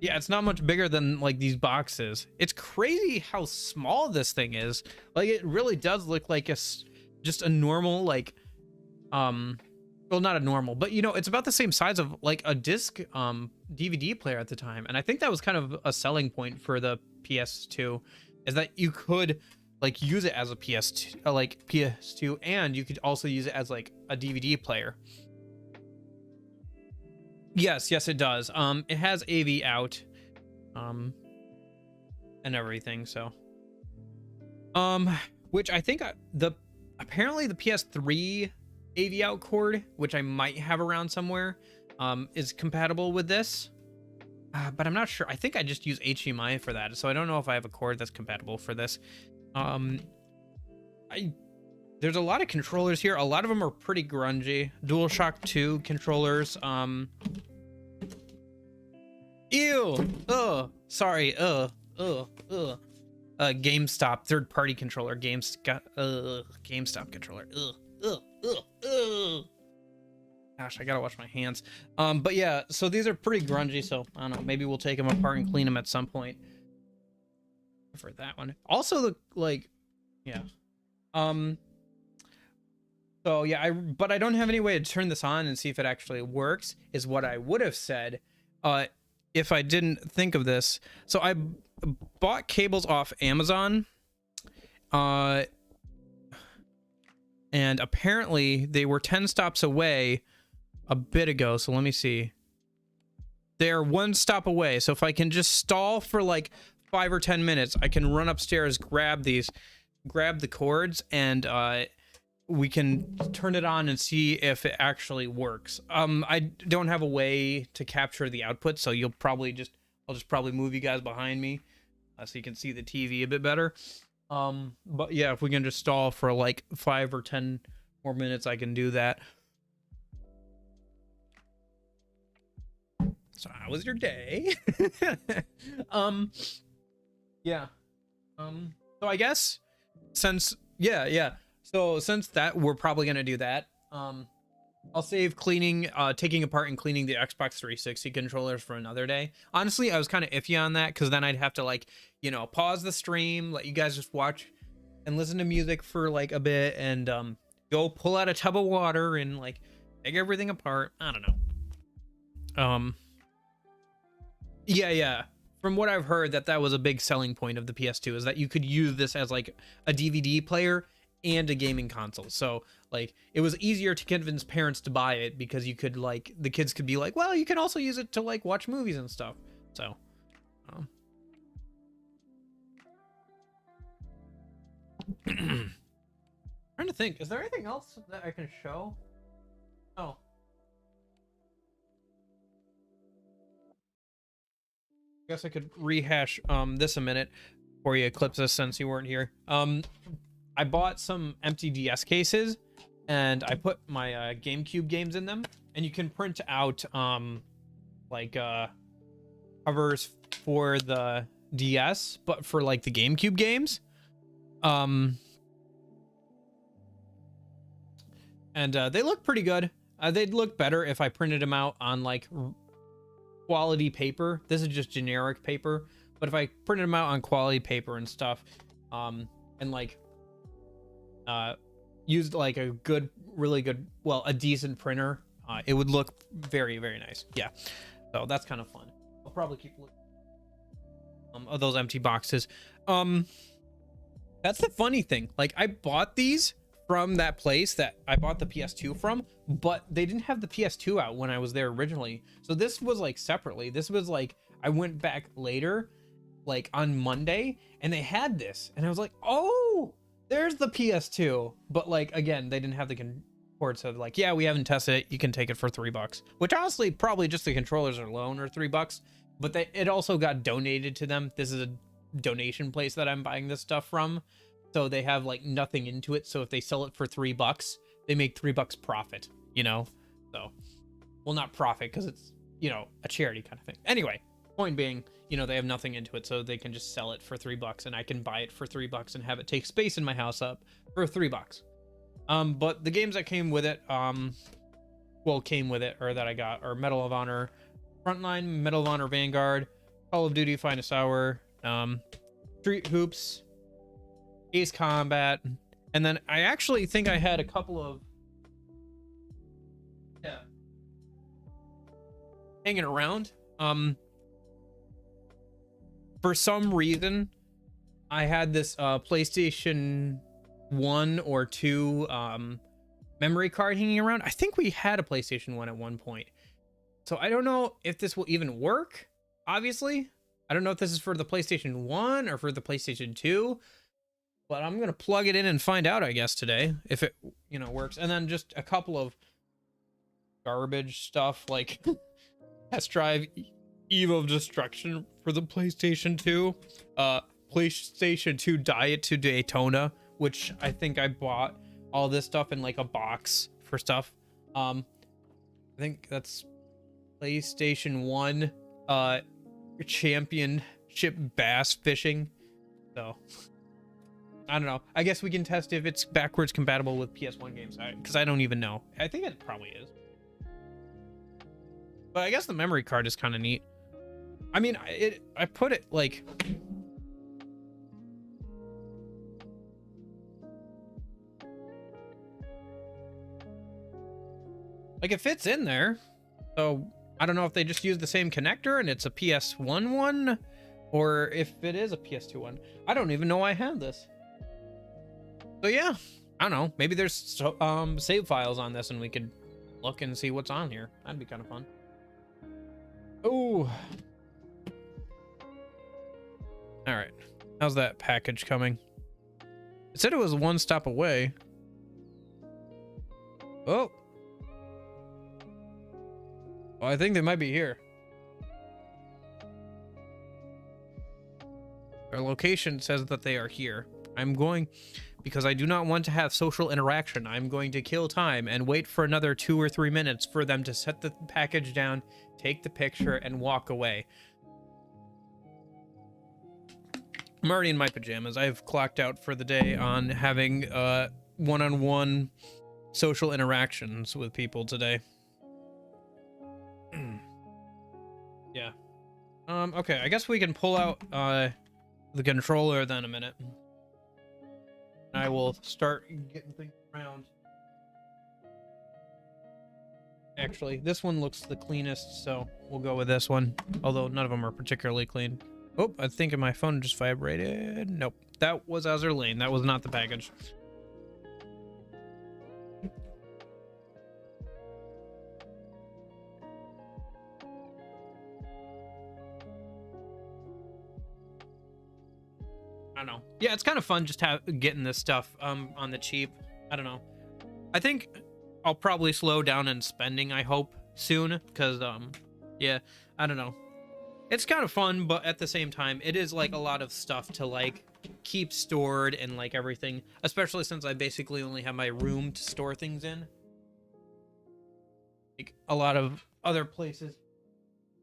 Speaker 1: yeah, it's not much bigger than like these boxes. It's crazy how small this thing is. Like, it really does look like just a normal, like, well, not a normal, but you know, it's about the same size of like a disc DVD player at the time. And I think that was kind of a selling point for the PS2, is that you could like use it as a PS2, and you could also use it as like a DVD player. Yes, it does. It has AV out and everything, so which I think apparently the PS3 AV out cord, which I might have around somewhere, is compatible with this, but I'm not sure. I think I just use HDMI for that, so I don't know if I have a cord that's compatible for this. There's a lot of controllers here. A lot of them are pretty grungy. DualShock 2 controllers. Ew. Sorry. GameStop third-party controller. GameStop controller. Gosh, I gotta wash my hands. But yeah, so these are pretty grungy, so I don't know, maybe we'll take them apart and clean them at some point. For that one. Also, the like, yeah. So yeah, but I don't have any way to turn this on and see if it actually works, is what I would have said if I didn't think of this. So I bought cables off Amazon, and apparently they were 10 stops away a bit ago. So let me see. They're 1 stop away. So if I can just stall for like 5 or 10 minutes, I can run upstairs, grab the cords, and we can turn it on and see if it actually works. I don't have a way to capture the output, so I'll just probably move you guys behind me so you can see the TV a bit better. But yeah, if we can just stall for like 5 or 10 more minutes, I can do that. So how was your day? Yeah. So I guess since so since that we're probably gonna do that. I'll save cleaning, taking apart and cleaning the Xbox 360 controllers for another day. Honestly, I was kind of iffy on that because then I'd have to, like, you know, pause the stream, let you guys just watch and listen to music for like a bit, and go pull out a tub of water and like take everything apart. I don't know. Yeah. From what I've heard, that was a big selling point of the PS2, is that you could use this as like a DVD player and a gaming console. So like it was easier to convince parents to buy it because you could, like, the kids could be like, well, you can also use it to like watch movies and stuff. So trying to think, is there anything else that I can show? Oh, I guess I could rehash this a minute before you eclipse us since you weren't here. I bought some empty DS cases and I put my GameCube games in them, and you can print out like covers for the DS, but for like the GameCube games. And they look pretty good. They'd look better if I printed them out on like quality paper. This is just generic paper, but if I printed them out on quality paper and stuff, and like used like a good, really good, well, a decent printer, it would look very, very nice. Yeah, so that's kind of fun. I'll probably keep looking of those empty boxes. That's the funny thing, like I bought these from that place that I bought the PS2 from, but they didn't have the PS2 out when I was there originally. So this was like separately. This was like, I went back later, like on Monday, and they had this, and I was like, oh, there's the PS2. But like, again, they didn't have the port, so like, yeah, we haven't tested it, you can take it for $3, which honestly probably just the controllers alone are $3, but it also got donated to them. This is a donation place that I'm buying this stuff from, so they have like nothing into it. So if they sell it for $3, they make $3 profit, you know? So, well, not profit, because it's, you know, a charity kind of thing. Anyway, point being, you know, they have nothing into it, so they can just sell it for $3, and I can buy it for $3 and have it take space in my house up for $3. But the games that came with it, or that I got, are Medal of Honor Frontline, Medal of Honor Vanguard, Call of Duty Finest Hour, Street Hoops, Ace Combat, and then I actually think I had a couple of hanging around. For some reason, I had this PlayStation 1 or 2 memory card hanging around. I think we had a PlayStation 1 at one point. So I don't know if this will even work, obviously. I don't know if this is for the PlayStation 1 or for the PlayStation 2, but I'm going to plug it in and find out, I guess, today, if it, you know, works. And then just a couple of garbage stuff, like Test Drive Eve of Destruction for the PlayStation 2, PlayStation 2 Diet to Daytona, which I think I bought all this stuff in like a box for stuff. I think that's PlayStation 1 championship bass fishing. So I don't know. I guess we can test if it's backwards compatible with PS1 games, because I don't even know. I think it probably is. But I guess the memory card is kind of neat. I mean, I put it like, it fits in there. So I don't know if they just use the same connector and it's a PS1 one, or if it is a PS2 one. I don't even know I have this. So yeah, I don't know. Maybe there's save files on this and we could look and see what's on here. That'd be kind of fun. Oh. All right. How's that package coming? It said it was one stop away. Oh. Well, I think they might be here. Their location says that they are here. Because I do not want to have social interaction, I'm going to kill time and wait for another 2 or 3 minutes for them to set the package down, take the picture, and walk away. I'm already in my pajamas. I've clocked out for the day on having one-on-one social interactions with people today. Yeah. Okay, I guess we can pull out the controller then a minute. I will start getting things around. Actually, this one looks the cleanest, so we'll go with this one. Although none of them are particularly clean. Oh, I think my phone just vibrated. Nope, that was Azur Lane. That was not the package. I don't know. Yeah, it's kind of fun just getting this stuff on the cheap. I don't know. I think I'll probably slow down in spending, I hope, soon, because yeah, I don't know. It's kind of fun, but at the same time, it is like a lot of stuff to like keep stored and like everything, especially since I basically only have my room to store things in. Like a lot of other places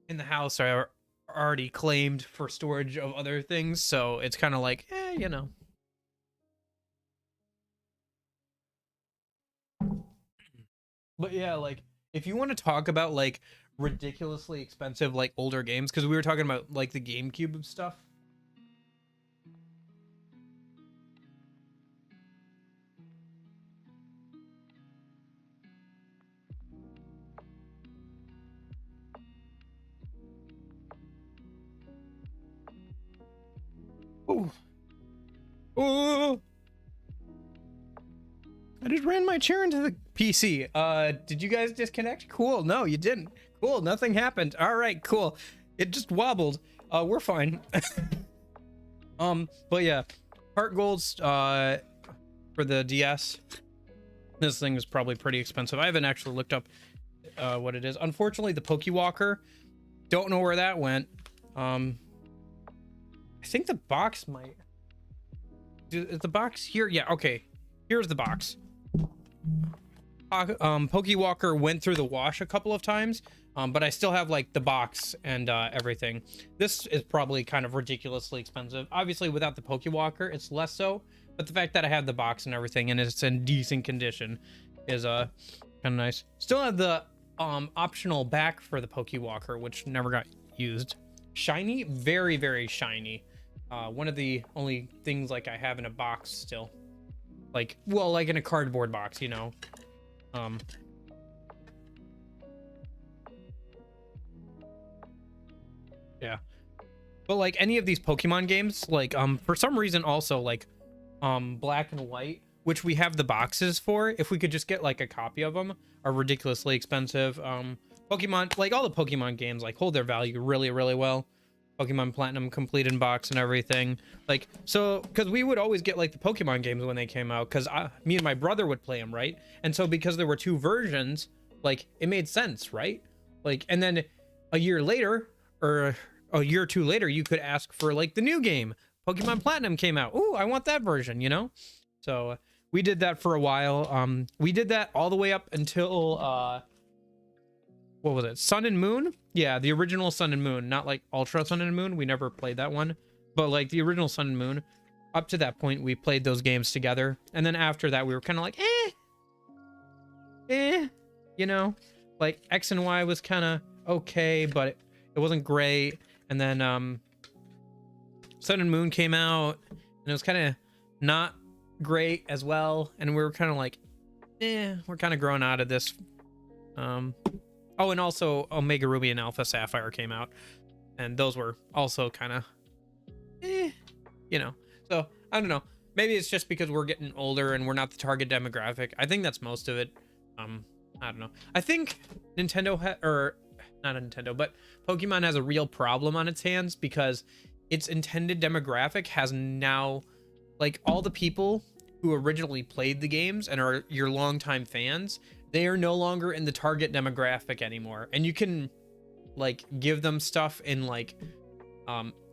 Speaker 1: in the house are already claimed for storage of other things, so it's kind of like, you know. But yeah, like if you want to talk about like ridiculously expensive like older games, because we were talking about like the GameCube stuff. Oh. Oh. I just ran my chair into the PC. Did you guys disconnect? Cool. No, you didn't. Cool. Nothing happened. All right, cool. It just wobbled. We're fine. But yeah, Heart Golds, for the DS. This thing is probably pretty expensive. I haven't actually looked up, what it is. Unfortunately, the Pokewalker, don't know where that went. I think the box might... Is the box here? Yeah, okay. Here's the box. Pokewalker went through the wash a couple of times, but I still have like the box and everything. This is probably kind of ridiculously expensive. Obviously, without the Pokewalker, it's less so. But the fact that I have the box and everything and it's in decent condition is kind of nice. Still have the optional back for the Pokewalker, which never got used. Shiny, very, very shiny. One of the only things like I have in a box still. Like, well, like in a cardboard box, you know. Yeah. But like any of these Pokemon games, like for some reason also like Black and White, which we have the boxes for, if we could just get like a copy of them, are ridiculously expensive. Pokemon, like all the Pokemon games, like hold their value really, really well. Pokemon Platinum complete in box and everything, like, so because we would always get like the Pokemon games when they came out, because me and my brother would play them, right? And so because there were two versions, like it made sense, right? Like, and then a year later or a year or two later, you could ask for like the new game. Pokemon Platinum came out. Ooh, I want that version, you know? So we did that for a while. We did that all the way up until what was it? Sun and Moon? Yeah, the original Sun and Moon, not like Ultra Sun and Moon. We never played that one, but like the original Sun and Moon. Up to that point, we played those games together, and then after that, we were kind of like, you know, like X and Y was kind of okay, but it wasn't great. And then Sun and Moon came out, and it was kind of not great as well. And we were kind of like, we're kind of growing out of this. Oh, and also Omega Ruby and Alpha Sapphire came out, and those were also kind of, you know. So I don't know. Maybe it's just because we're getting older and we're not the target demographic. I think that's most of it. I don't know. I think Nintendo or not Nintendo, but Pokemon has a real problem on its hands because its intended demographic has now, like, all the people who originally played the games and are your longtime fans, they are no longer in the target demographic anymore. And you can like give them stuff in like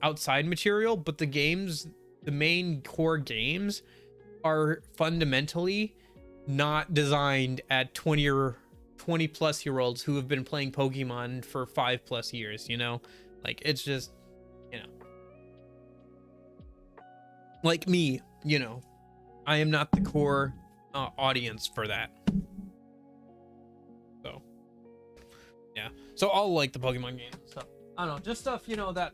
Speaker 1: outside material, but the games the main core games are fundamentally not designed at 20 or 20 plus year olds who have been playing Pokemon for 5+ years, you know? Like, it's just, you know, like me, you know, I am not the core audience for that. So yeah, so I'll like the Pokemon game. So I don't know, just stuff, you know, that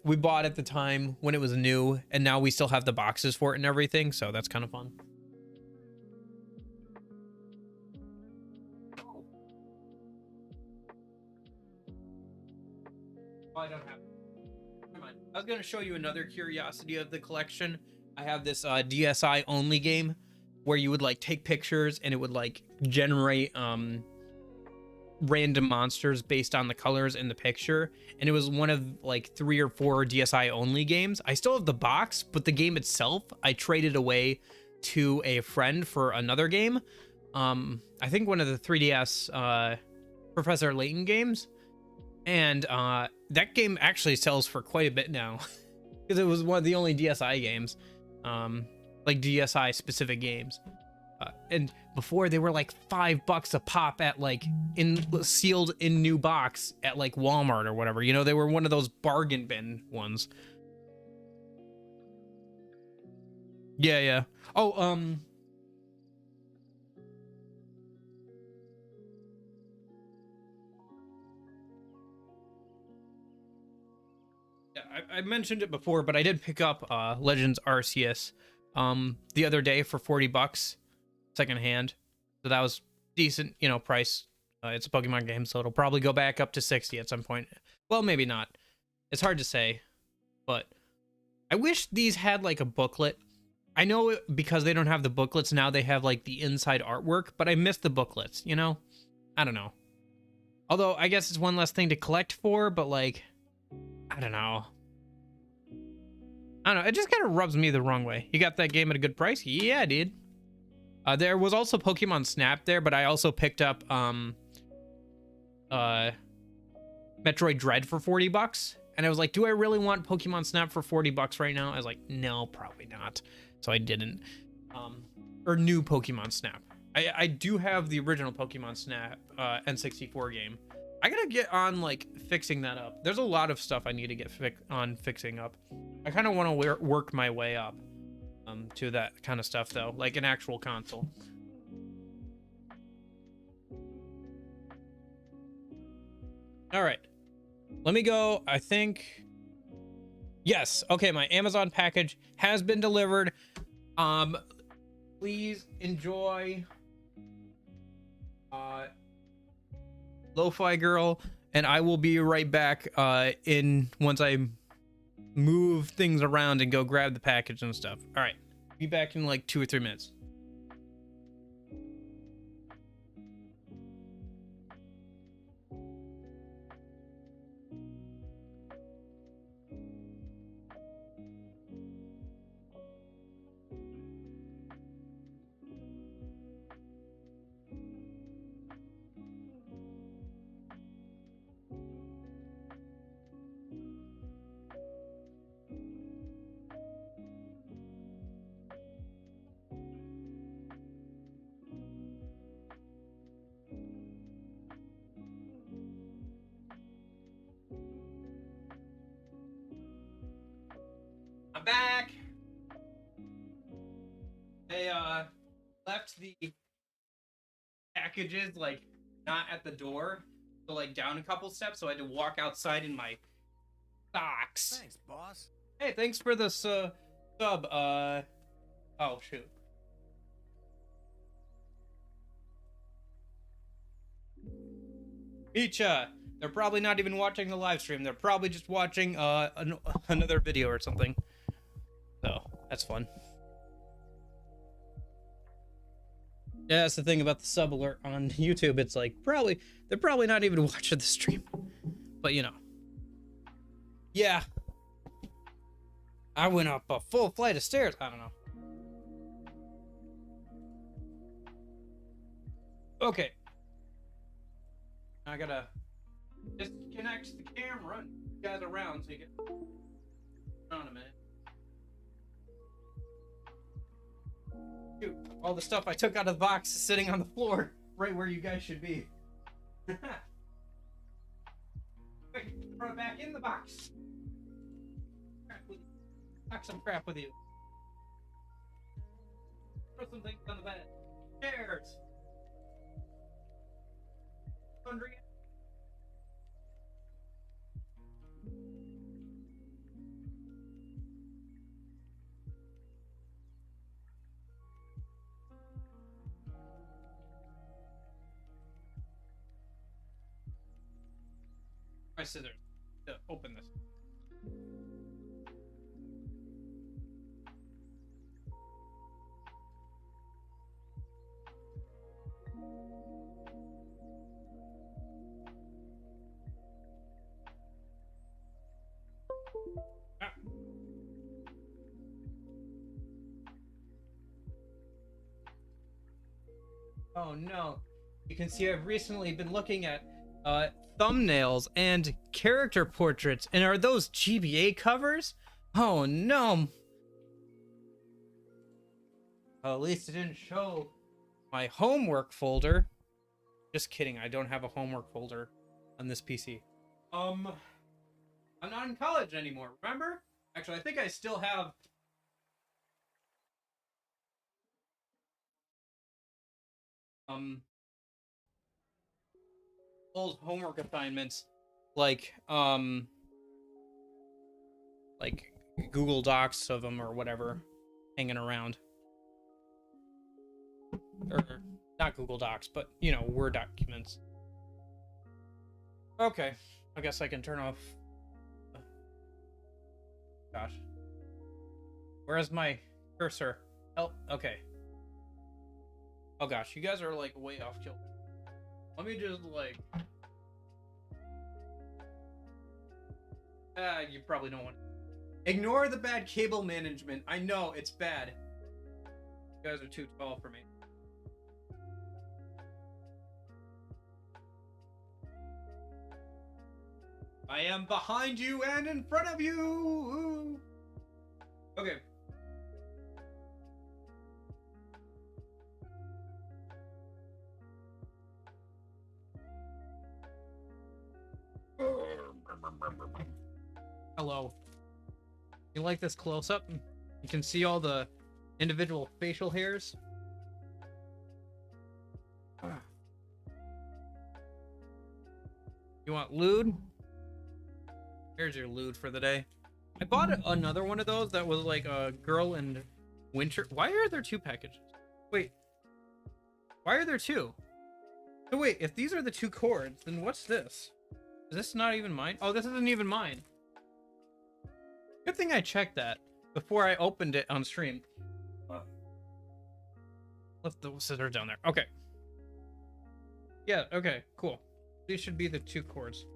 Speaker 1: we bought at the time when it was new, and now we still have the boxes for it and everything, so that's kind of fun. I don't have. Never mind. I was gonna show you another curiosity of the collection. I have this DSi only game where you would like take pictures and it would like generate random monsters based on the colors in the picture, and it was one of like 3 or 4 DSi only games. I still have the box, but the game itself I traded away to a friend for another game. I think one of the 3DS Professor Layton games, and that game actually sells for quite a bit now because it was one of the only DSi games, like DSi specific games. And before they were like $5 a pop at like sealed in new box at like Walmart or whatever, you know, they were one of those bargain bin ones. Yeah. Oh, yeah, I mentioned it before, but I did pick up Legends Arceus the other day for $40 secondhand, so that was decent, you know, price. It's a Pokemon game, so it'll probably go back up to 60 at some point. Well, maybe not, it's hard to say, but I wish these had like a booklet. I know because they don't have the booklets now, they have like the inside artwork, but I miss the booklets, you know. I don't know, although I guess it's one less thing to collect for, but like, I don't know, it just kind of rubs me the wrong way. You got that game at a good price? Yeah, dude. There was also Pokemon Snap there, but I also picked up Metroid Dread for $40, and I was like, do I really want Pokemon Snap for $40 right now? I was like, no, probably not, so I didn't. Or new Pokemon Snap. I do have the original Pokemon Snap N64 game. I gotta get on like fixing that up. There's a lot of stuff I need to get on fixing up. I kind of want to work my way up to that kind of stuff though, like an actual console. All right, let me go. I think, yes, okay, my Amazon package has been delivered. Please enjoy Lo-Fi Girl, and I will be right back in once I move things around and go grab the package and stuff. All right, be back in like 2 or 3 minutes. I'm back. They left the packages like not at the door, so like down a couple steps, so I had to walk outside in my socks.
Speaker 2: Thanks, boss.
Speaker 1: Hey, thanks for the sub. Oh shoot. Micha, they're probably not even watching the live stream. They're probably just watching another video or something. So that's fun. Yeah, that's the thing about the sub alert on YouTube. It's like they're probably not even watching the stream, but you know. Yeah, I went up a full flight of stairs. I don't know. Okay, I gotta disconnect the camera and you guys around so you get on a minute. Shoot, all the stuff I took out of the box is sitting on the floor, right where you guys should be. Quick, throw it back in the box. Knock some crap with you. Throw some things on the bed. Chairs. Laundry. My scissors to open this. Ah. Oh no. You can see I've recently been looking at thumbnails and character portraits, and are those GBA covers? Oh no. Well, at least it didn't show my homework folder. Just kidding, I don't have a homework folder on this PC. I'm not in college anymore, remember? Actually, I think I still have old homework assignments like Google Docs of them or whatever hanging around. Or not Google Docs, but you know, Word documents. Okay, I guess I can turn off. Gosh, where's my cursor? Oh, okay. Oh gosh, you guys are like way off kilter. Let me just like. You probably don't want. Ignore the bad cable management. I know it's bad. You guys are too tall for me. I am behind you and in front of you. Okay. Hello. You like this close-up? You can see all the individual facial hairs. You want lewd? Here's your lewd for the day. I bought another one of those that was like a girl in winter. Why are there two packages? Wait. Why are there two? So wait, if these are the two cords, then what's this? Is this not even mine? Oh, this isn't even mine. Good thing I checked that before I opened it on stream. Left the scissors down there. Okay. Yeah, okay, cool. These should be the two cords.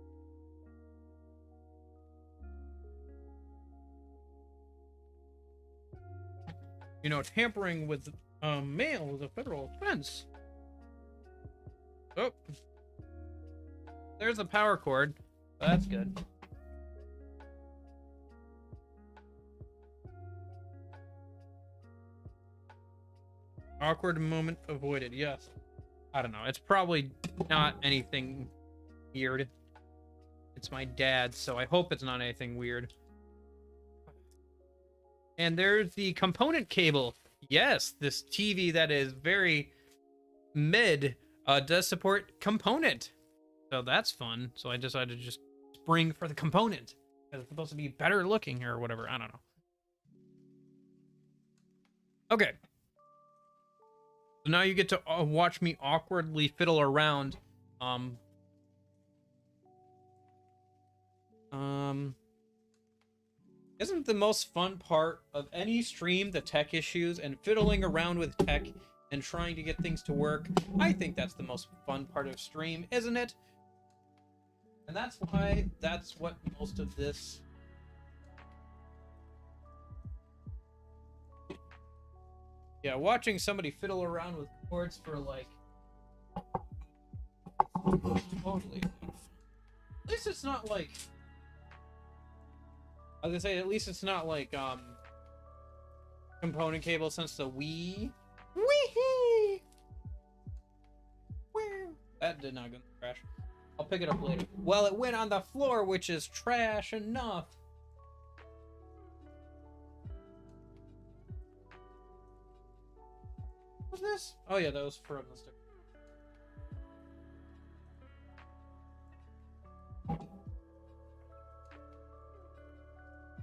Speaker 1: You know, tampering with mail is a federal offense. Oh. There's a power cord. Oh, that's good. Awkward moment avoided. Yes. I don't know. It's probably not anything weird. It's my dad, so I hope it's not anything weird. And there's the component cable. Yes, this TV that is very mid does support component. So that's fun. So I decided to just spring for the component. Because it's supposed to be better looking or whatever. I don't know. Okay. So now you get to watch me awkwardly fiddle around. Isn't the most fun part of any stream the tech issues and fiddling around with tech and trying to get things to work? I think that's the most fun part of stream, isn't it? And that's why that's what most of this... Yeah, watching somebody fiddle around with chords for like... Totally. At least it's not like... I was gonna say, at least it's not like, component cable since the Wii. Wee-hee! That did not go in the trash. I'll pick it up later. Well, it went on the floor, which is trash enough. What's this? Oh yeah, that was from the stick.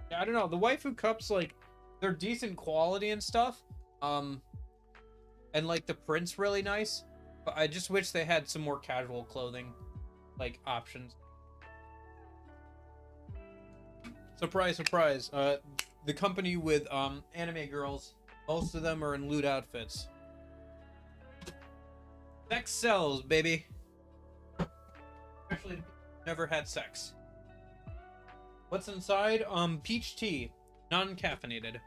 Speaker 1: Yeah, I don't know. The waifu cups, like, they're decent quality and stuff. And like the print's really nice. But I just wish they had some more casual clothing, like, options. Surprise, surprise. The company with anime girls, most of them are in lewd outfits. Sex sells, baby. Especially if you've never had sex. What's inside? Peach tea, non-caffeinated.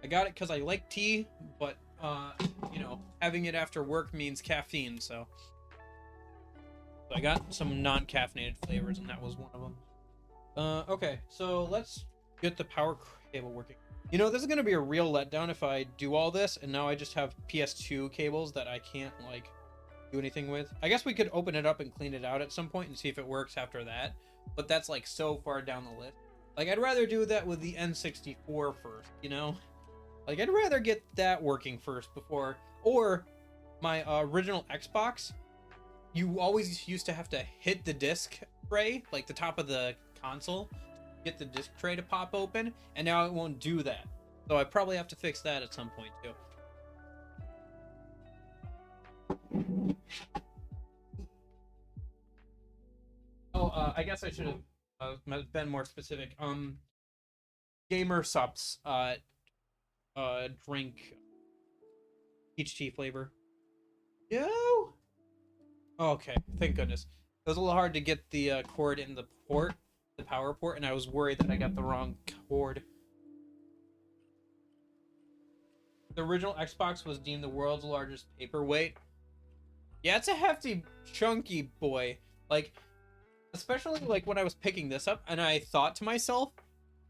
Speaker 1: I got it because I like tea, but you know, having it after work means caffeine, so I got some non-caffeinated flavors, and that was one of them. Okay, so let's get the power cable working. You know, this is gonna be a real letdown if I do all this, and now I just have PS2 cables that I can't, like, do anything with. I guess we could open it up and clean it out at some point and see if it works after that, but that's, like, so far down the list. Like, I'd rather do that with the N64 first, you know? Like, I'd rather get that working first before, or my original Xbox, you always used to have to hit the disc tray, like the top of the console, get the disc tray to pop open, and now it won't do that. So I probably have to fix that at some point too. Oh, I guess I should have been more specific. Gamer Supps, drink, peach tea flavor. No. Okay, thank goodness. It was a little hard to get the cord in the port, the power port, and I was worried that I got the wrong cord. The original Xbox was deemed the world's largest paperweight. Yeah, it's a hefty, chunky boy. Like, especially like when I was picking this up, and I thought to myself,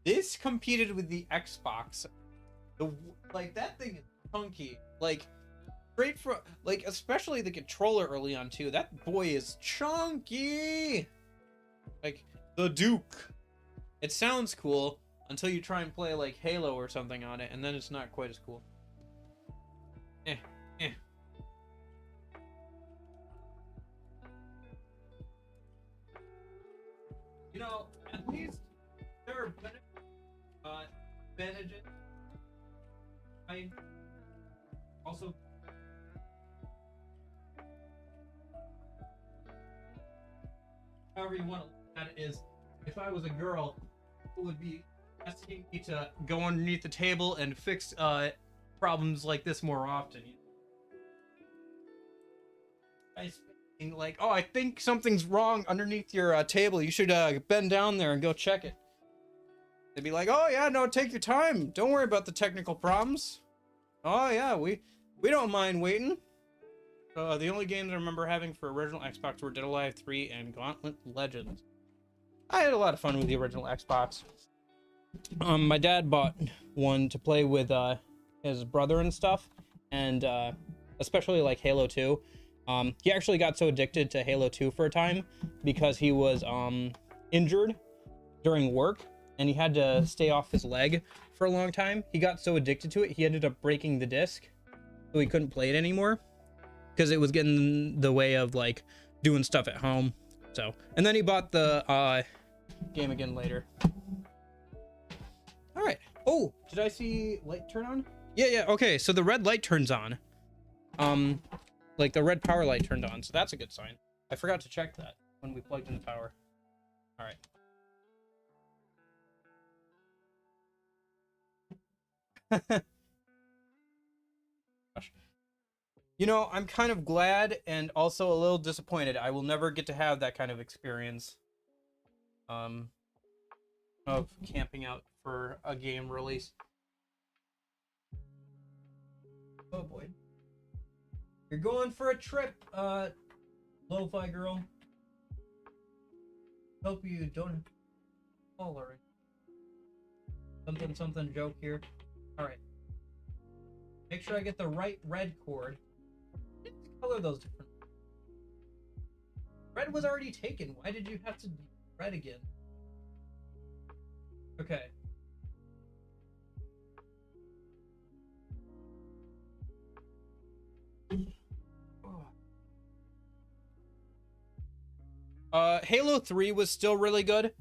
Speaker 1: this competed with the Xbox. Like, that thing is chunky. Like, straight from, like, especially the controller early on too. That boy is chunky. Like, the Duke. It sounds cool until you try and play like Halo or something on it, and then it's not quite as cool. You know, at least there are advantages. I also however you want to look at it is, if I was a girl, it would be asking me to go underneath the table and fix problems like this more often. Like, oh, I think something's wrong underneath your table. You should bend down there and go check it. They'd be like, oh yeah, no, take your time. Don't worry about the technical problems. Oh yeah, we don't mind waiting. The only games I remember having for original Xbox were Dead Alive 3 and Gauntlet Legends. I had a lot of fun with the original Xbox. My dad bought one to play with his brother and stuff, and especially like Halo 2. He actually got so addicted to Halo 2 for a time because he was injured during work and he had to stay off his leg for a long time. He got so addicted to it, he ended up breaking the disc, so he couldn't play it anymore because it was getting in the way of like doing stuff at home. So, and then he bought the game again later. All right. Oh, did I see light turn on? Yeah. Okay, so the red light turns on. Like the red power light turned on, so that's a good sign. I forgot to check that when we plugged in the power. All right. Gosh. You know, I'm kind of glad and also a little disappointed. I will never get to have that kind of experience of camping out for a game release. Oh boy. You're going for a trip, lo-fi girl. Hope you don't fall already. Something joke here. Alright. Make sure I get the right red cord. Color those different. Red was already taken. Why did you have to do red again? Okay. Halo 3 was still really good.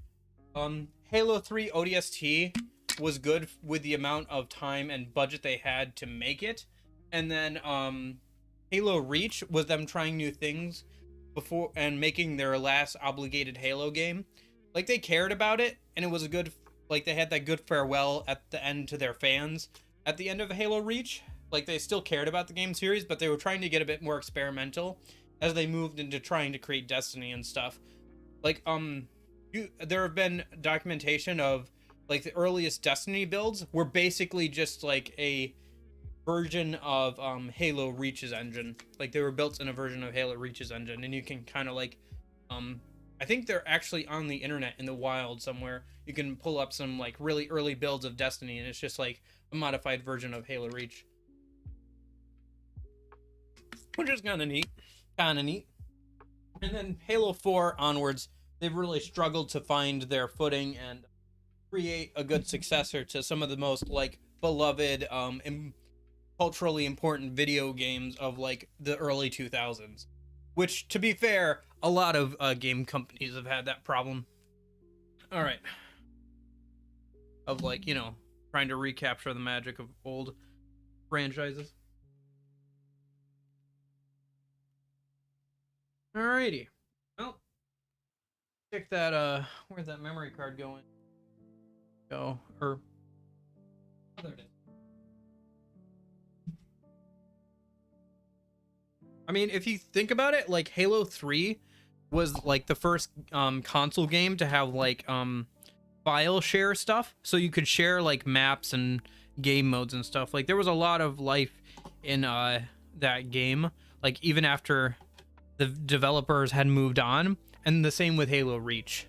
Speaker 1: Halo 3 ODST was good with the amount of time and budget they had to make it. And then Halo Reach was them trying new things before and making their last obligated Halo game. Like, they cared about it, and it was a good, like, they had that good farewell at the end to their fans at the end of Halo Reach. Like, they still cared about the game series, but they were trying to get a bit more experimental as they moved into trying to create Destiny and stuff. Like, there have been documentation of, like, the earliest Destiny builds were basically just like a version of Halo Reach's engine. Like, they were built in a version of Halo Reach's engine, and you can kind of like I think they're actually on the internet in the wild somewhere. You can pull up some like really early builds of Destiny, and it's just like a modified version of Halo Reach, which is kind of neat. And then Halo 4 onwards, they've really struggled to find their footing and create a good successor to some of the most like beloved culturally important video games of like the early 2000s, which, to be fair, a lot of game companies have had that problem. All right, of like, you know, trying to recapture the magic of old franchises. Alrighty, well, check that. Where's that memory card going? Go, or oh, there it is. I mean, if you think about it, like Halo 3 was like the first console game to have like file share stuff, so you could share like maps and game modes and stuff. Like, there was a lot of life in that game, like even after the developers had moved on. And the same with Halo Reach,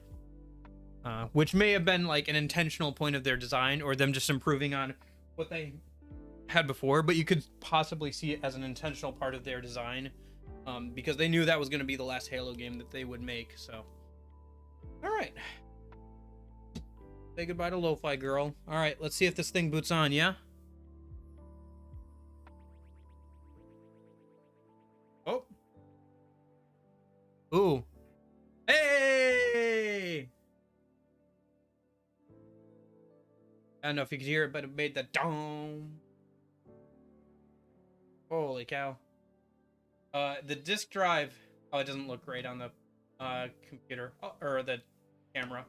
Speaker 1: which may have been like an intentional point of their design, or them just improving on what they had before, but you could possibly see it as an intentional part of their design, because they knew that was going to be the last Halo game that they would make. So, all right, say goodbye to Lo-Fi Girl. All right, let's see if this thing boots on. Yeah. Oh. Ooh. Hey. I don't know if you could hear it, but it made the dong. Holy cow. The disk drive, oh, it doesn't look great on the computer, or the camera,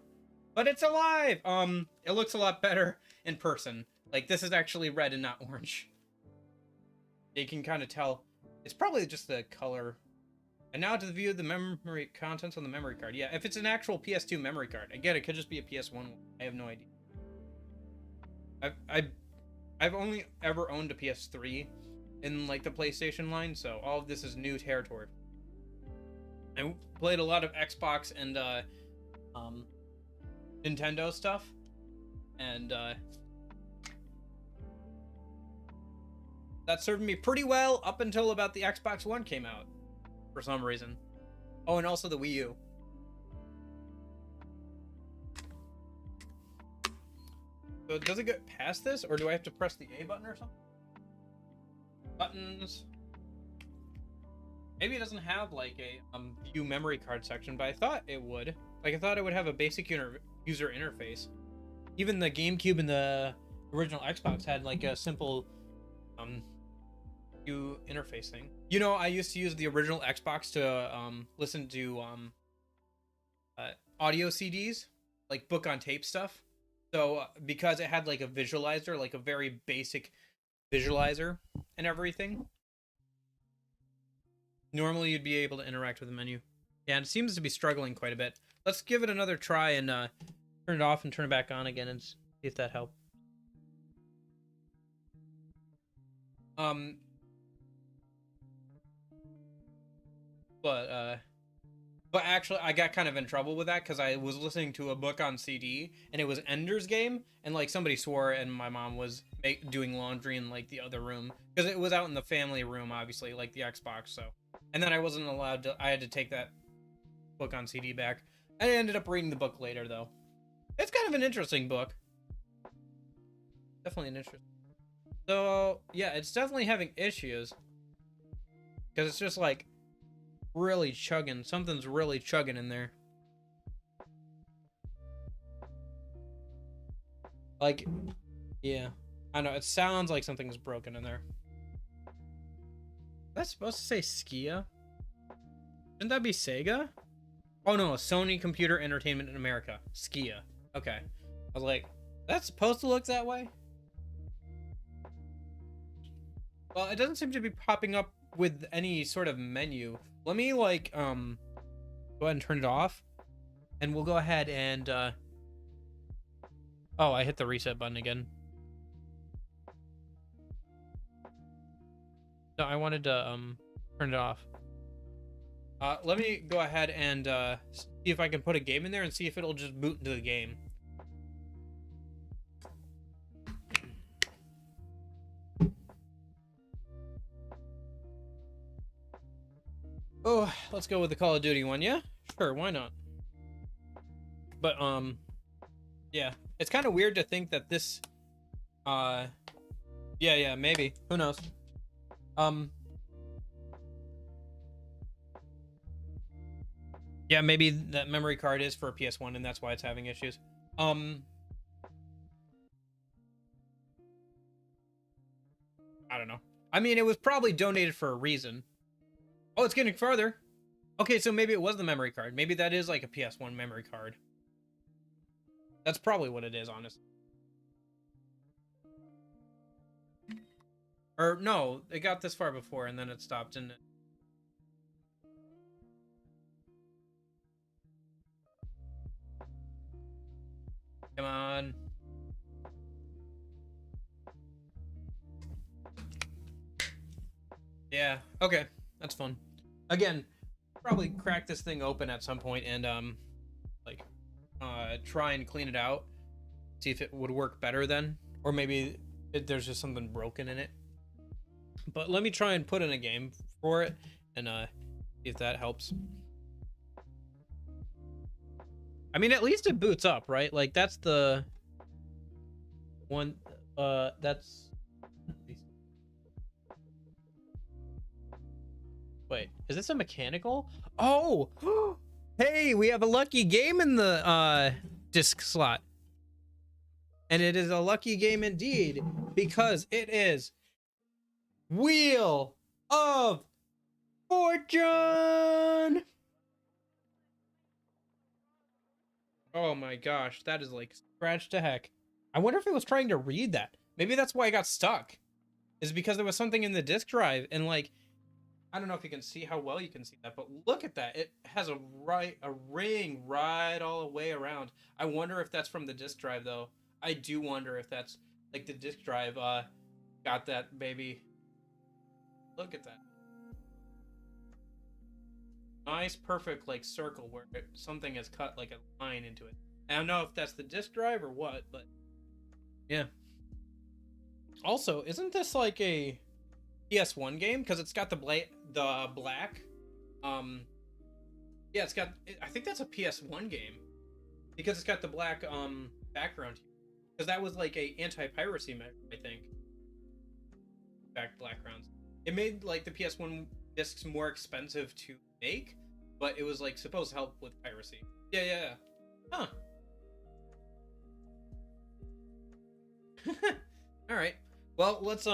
Speaker 1: but it's alive. It looks a lot better in person. Like, this is actually red and not orange. You can kind of tell. It's probably just the color. And now to the view of the memory contents on the memory card. Yeah, if it's an actual PS2 memory card. Again, it could just be a PS1. I have no idea. I've only ever owned a PS3 in like the PlayStation line, so all of this is new territory. I played a lot of Xbox and Nintendo stuff, and that served me pretty well up until about the Xbox One came out for some reason. Oh, and also the Wii U. So does it get past this, or do I have to press the A button or something? Buttons. Maybe it doesn't have like a view memory card section, but I thought it would. Like, I thought it would have a basic user interface. Even the GameCube and the original Xbox had like a simple view interface thing. You know, I used to use the original Xbox to listen to audio CDs, like book on tape stuff. So because it had like a visualizer, like a very basic visualizer and everything, normally you'd be able to interact with the menu. Yeah, and it seems to be struggling quite a bit. Let's give it another try and turn it off and turn it back on again and see if that helps. But But actually, I got kind of in trouble with that because I was listening to a book on CD and it was Ender's Game, and like somebody swore, and my mom was doing laundry in like the other room because it was out in the family room, obviously, like the Xbox. So, and then I wasn't allowed to. I had to take that book on CD back. I ended up reading the book later, though. It's kind of an interesting book. Definitely an interesting. So yeah, it's definitely having issues because it's just like really chugging. Something's really chugging in there. Like, yeah, I know it sounds like something's broken in there. That's supposed to say Skia. Shouldn't that be Sega? Oh no, Sony Computer Entertainment in America. Skia. Okay. I was like, that's supposed to look that way? Well, it doesn't seem to be popping up with any sort of menu. Let me like go ahead and turn it off. And we'll go ahead and oh, I hit the reset button again. No, I wanted to turn it off. Let me go ahead and see if I can put a game in there and see if it'll just boot into the game. Oh, let's go with the Call of Duty one, yeah? Sure, why not? But yeah, it's kind of weird to think that this yeah, maybe. Who knows? Yeah, maybe that memory card is for a PS1 and that's why it's having issues. I don't know. I mean, it was probably donated for a reason. Oh, it's getting further. Okay, so maybe it was the memory card. Maybe that is like a PS1 memory card. That's probably what it is, honestly. Or no, it got this far before and then it stopped, didn't it? Come on. Yeah, okay. That's fun. Again, probably crack this thing open at some point and like try and clean it out. See if it would work better then. Or maybe there's just something broken in it. But let me try and put in a game for it and see if that helps. I mean, at least it boots up, right? Like that's the one that's wait, is this a mechanical? Oh, hey, we have a lucky game in the disc slot. And it is a lucky game indeed because it is Wheel of Fortune. Oh my gosh, that is like scratch to heck. I wonder if it was trying to read that. Maybe that's why I got stuck. Is because there was something in the disk drive and like I don't know if you can see how well you can see that, but look at that. It has a ring right all the way around. I wonder if that's from the disk drive though. I do wonder if that's like the disk drive got that baby. Look at that. Nice perfect like circle where something has cut like a line into it. I don't know if that's the disk drive or what, but yeah. Also, isn't this like a PS1 game because it's got the black yeah, it's got I think that's a PS1 game because it's got the black background because that was like a anti-piracy measure, I think. Backgrounds. It made like the PS1 discs more expensive to make, but it was like supposed to help with piracy. Yeah. Huh. All right. Well, let's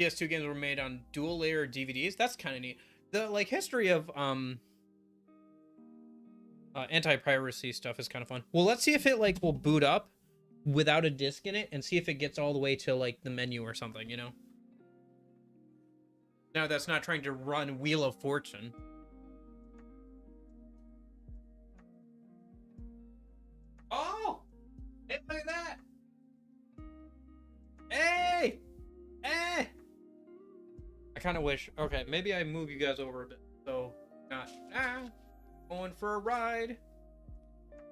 Speaker 1: PS2 games were made on dual layer DVDs. That's kind of neat. The like history of anti-piracy stuff is kind of fun. Well, let's see if it like will boot up without a disc in it and see if it gets all the way to like the menu or something, you know? No, that's not trying to run Wheel of Fortune. Oh! Hey, look at that! Hey! Hey! I kind of wish. Okay, maybe I move you guys over a bit. So, not going for a ride.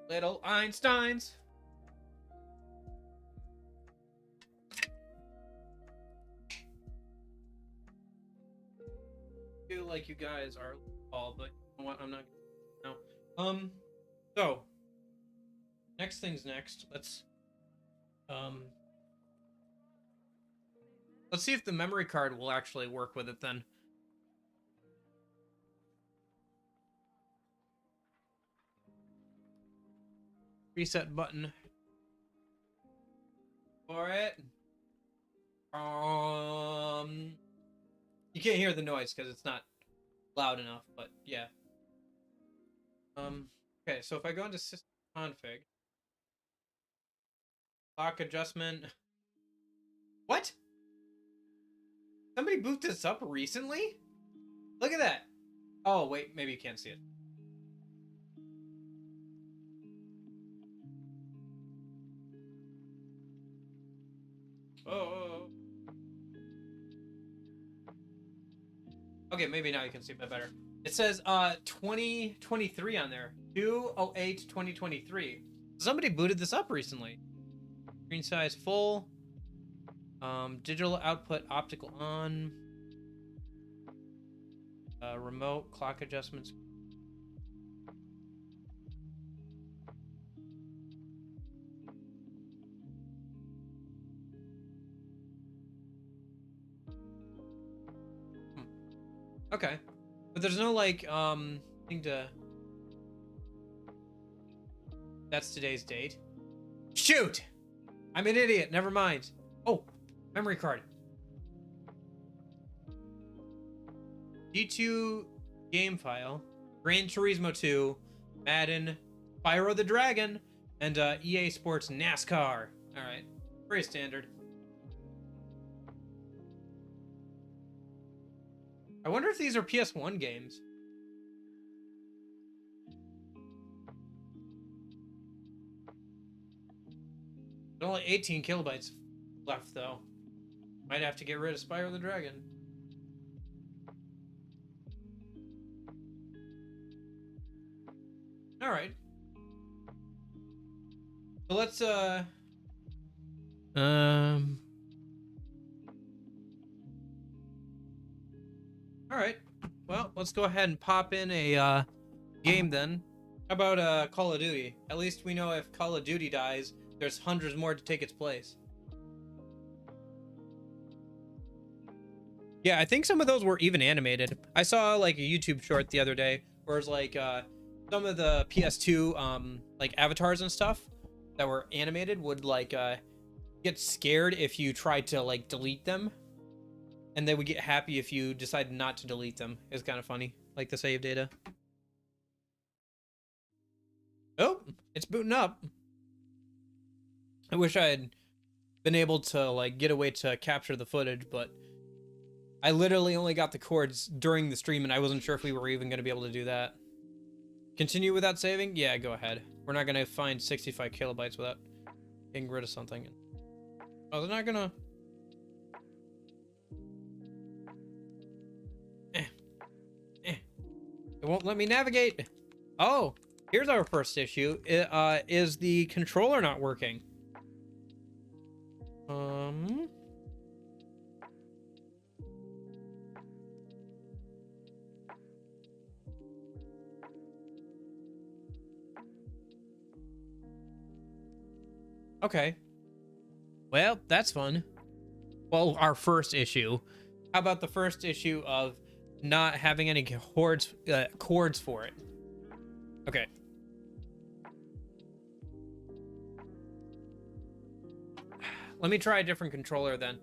Speaker 1: Little Einsteins. Feel like you guys are all, but you know what? I'm not. No. So next thing's next. Let's see if the memory card will actually work with it then. Reset button for it. You can't hear the noise because it's not loud enough, but yeah. Okay, so if I go into system config, clock adjustment. What? Somebody boot this up recently? Look at that. Oh, wait, maybe you can't see it. Oh. Okay, maybe now you can see a bit better. It says 2023 on there. 2/08/2023. Somebody booted this up recently. Screen size full. Digital output optical on. Remote clock adjustments. Okay. But there's no like thing to. That's today's date. Shoot! I'm an idiot. Never mind. Oh, memory card. D2 game file, Gran Turismo 2, Madden, Spyro the Dragon, and EA Sports NASCAR. All right, pretty standard. I wonder if these are PS1 games. There's only 18 kilobytes left, though. Might have to get rid of Spyro the Dragon. All right. So let's all right. Well, let's go ahead and pop in a game then. How about Call of Duty? At least we know if Call of Duty dies, there's hundreds more to take its place. Yeah, I think some of those were even animated. I saw like a YouTube short the other day where it's like some of the PS2 like avatars and stuff that were animated would like get scared if you tried to like delete them, and they would get happy if you decided not to delete them. It's kind of funny, like the save data. Oh, it's booting up. I wish I had been able to like get away to capture the footage, but I literally only got the cords during the stream and I wasn't sure if we were even going to be able to do that. Continue without saving? Yeah, go ahead. We're not going to find 65 kilobytes without getting rid of something. Oh, they're not going to... It won't let me navigate. Oh, here's our first issue. Is the controller not working? Okay. Well, that's fun. Well, our first issue. How about the first issue of not having any cords for it? Okay. Let me try a different controller then.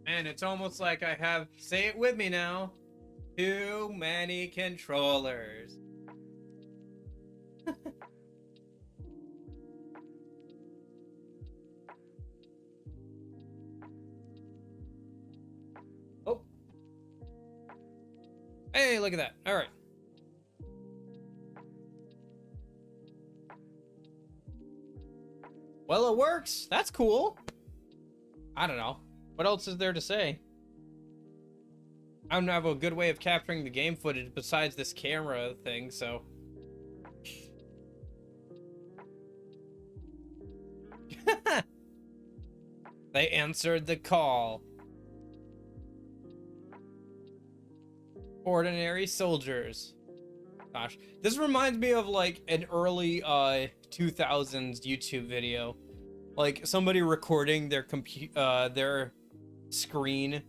Speaker 1: And it's almost like I have, say it with me now, too many controllers. Oh. Hey, look at that. All right. Well, it works. That's cool. I don't know. What else is there to say? I don't have a good way of capturing the game footage besides this camera thing, so. They answered the call. Ordinary soldiers. Gosh, this reminds me of like an early 2000s YouTube video, like somebody recording their screen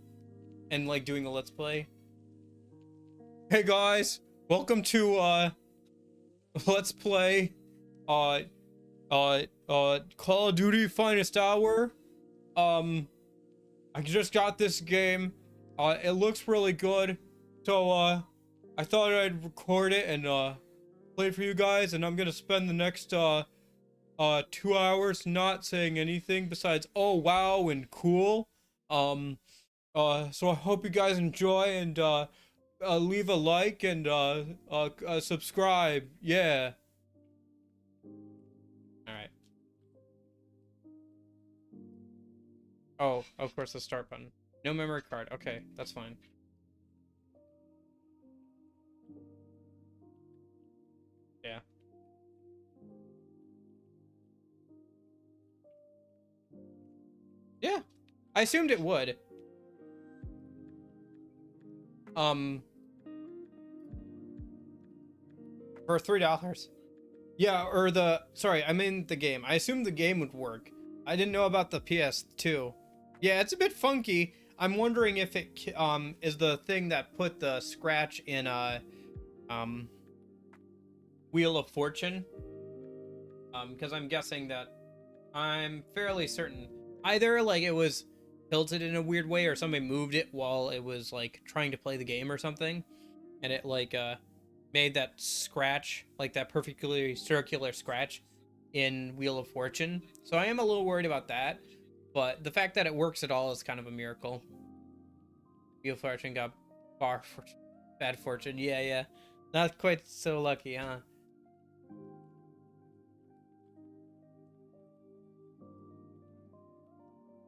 Speaker 1: and like doing a let's play. Hey guys, welcome to let's play Call of Duty Finest Hour. I just got this game. It looks really good, so I thought I'd record it and play it for you guys, and I'm gonna spend the next 2 hours not saying anything besides oh wow and cool. So I hope you guys enjoy, and leave a like and subscribe. Yeah. All right. Oh, of course, the start button. No memory card. Okay, that's fine. Yeah. Yeah. I assumed it would. For $3. Yeah, or sorry, I mean the game. I assumed the game would work. I didn't know about the PS2. Yeah, it's a bit funky. I'm wondering if it is the thing that put the scratch in Wheel of Fortune. Because I'm guessing that I'm fairly certain either like it was tilted in a weird way or somebody moved it while it was like trying to play the game or something, and it like made that scratch, like that perfectly circular scratch in Wheel of Fortune. So I am a little worried about that, but the fact that it works at all is kind of a miracle. Wheel of Fortune got bad fortune. Yeah. Not quite so lucky, huh?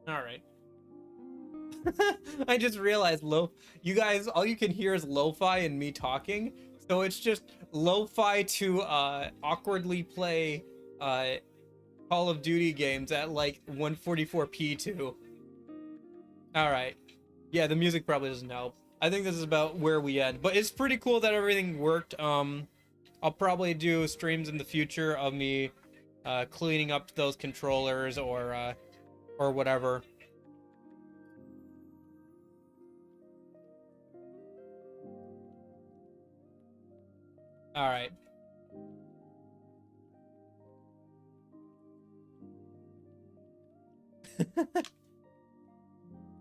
Speaker 1: All right. I just realized you guys, all you can hear is lo-fi and me talking, so it's just lo-fi to awkwardly play Call of Duty games at like 144p too. All right. Yeah, the music probably doesn't help. I think this is about where we end, but it's pretty cool that everything worked. I'll probably do streams in the future of me cleaning up those controllers or whatever. All right.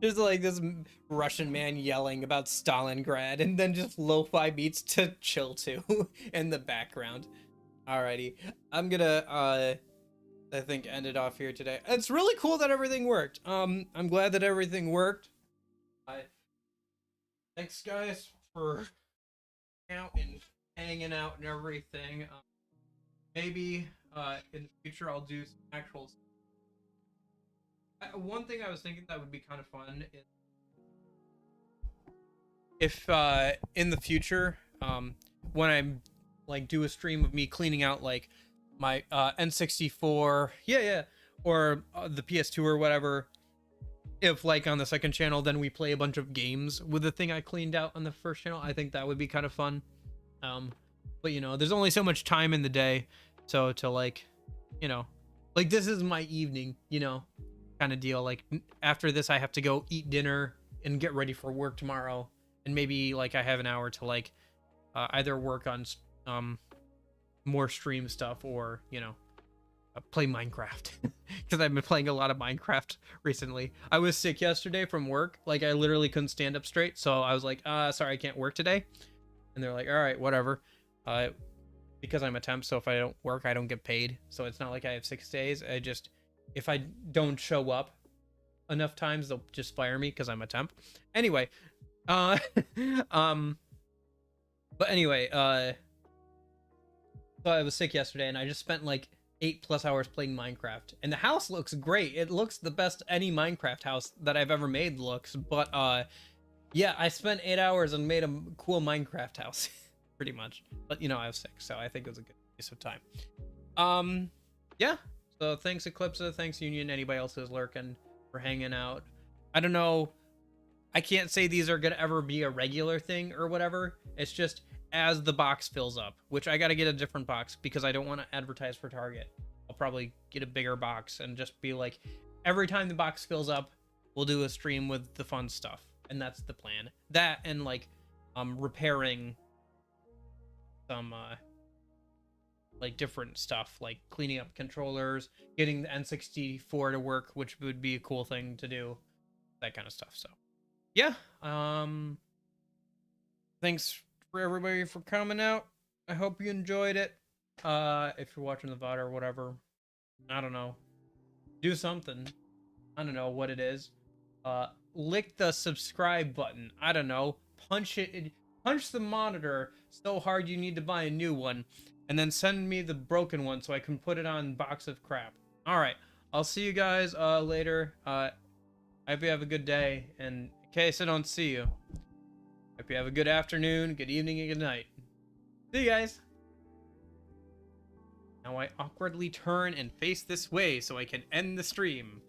Speaker 1: There's like this Russian man yelling about Stalingrad, and then just lo-fi beats to chill to in the background. Alrighty, I'm gonna I think end it off here today. It's really cool that everything worked. I'm glad that everything worked. Thanks guys for out and hanging out and everything. Maybe in the future I'll do some actual. One thing I was thinking that would be kind of fun is if in the future, when I'm like do a stream of me cleaning out like my N64, yeah, or the PS2 or whatever. If like on the second channel, then we play a bunch of games with the thing I cleaned out on the first channel. I think that would be kind of fun. But you know, there's only so much time in the day, so to like, you know, like this is my evening, you know, kind of deal. Like after this, I have to go eat dinner and get ready for work tomorrow, and maybe like I have an hour to like either work on more stream stuff or you know play Minecraft because I've been playing a lot of Minecraft recently. I was sick yesterday from work, like I literally couldn't stand up straight, so I was like sorry, I can't work today. And they're like, all right, whatever, because I'm a temp, so if I don't work I don't get paid, so it's not like I have 6 days. I just, if I don't show up enough times they'll just fire me because I'm a temp. Anyway, But anyway, so I was sick yesterday, and I just spent like 8+ hours playing Minecraft, and the house looks great. It looks the best any Minecraft house that I've ever made looks. But yeah, I spent 8 hours and made a cool Minecraft house, pretty much. But you know, I was sick, so I think it was a good use of time. Yeah. So thanks Eclipse, thanks Union, anybody else who's lurking, for hanging out. I don't know. I can't say these are gonna ever be a regular thing or whatever. It's just as the box fills up, which I gotta get a different box because I don't want to advertise for Target. I'll probably get a bigger box and just be like, every time the box fills up, we'll do a stream with the fun stuff, and that's the plan. That and like repairing some like different stuff, like cleaning up controllers, getting the N64 to work, which would be a cool thing to do, that kind of stuff. So yeah, thanks for everybody for coming out. I hope you enjoyed it. If you're watching the VOD or whatever, I don't know, do something. I don't know what it is. Lick the subscribe button. I don't know, punch the monitor so hard you need to buy a new one, and then send me the broken one so I can put it on Box of Crap. All right, I'll see you guys later. I hope you have a good day, and in case I don't see you, hope you have a good afternoon, good evening, and good night. See you guys. Now I awkwardly turn and face this way so I can end the stream.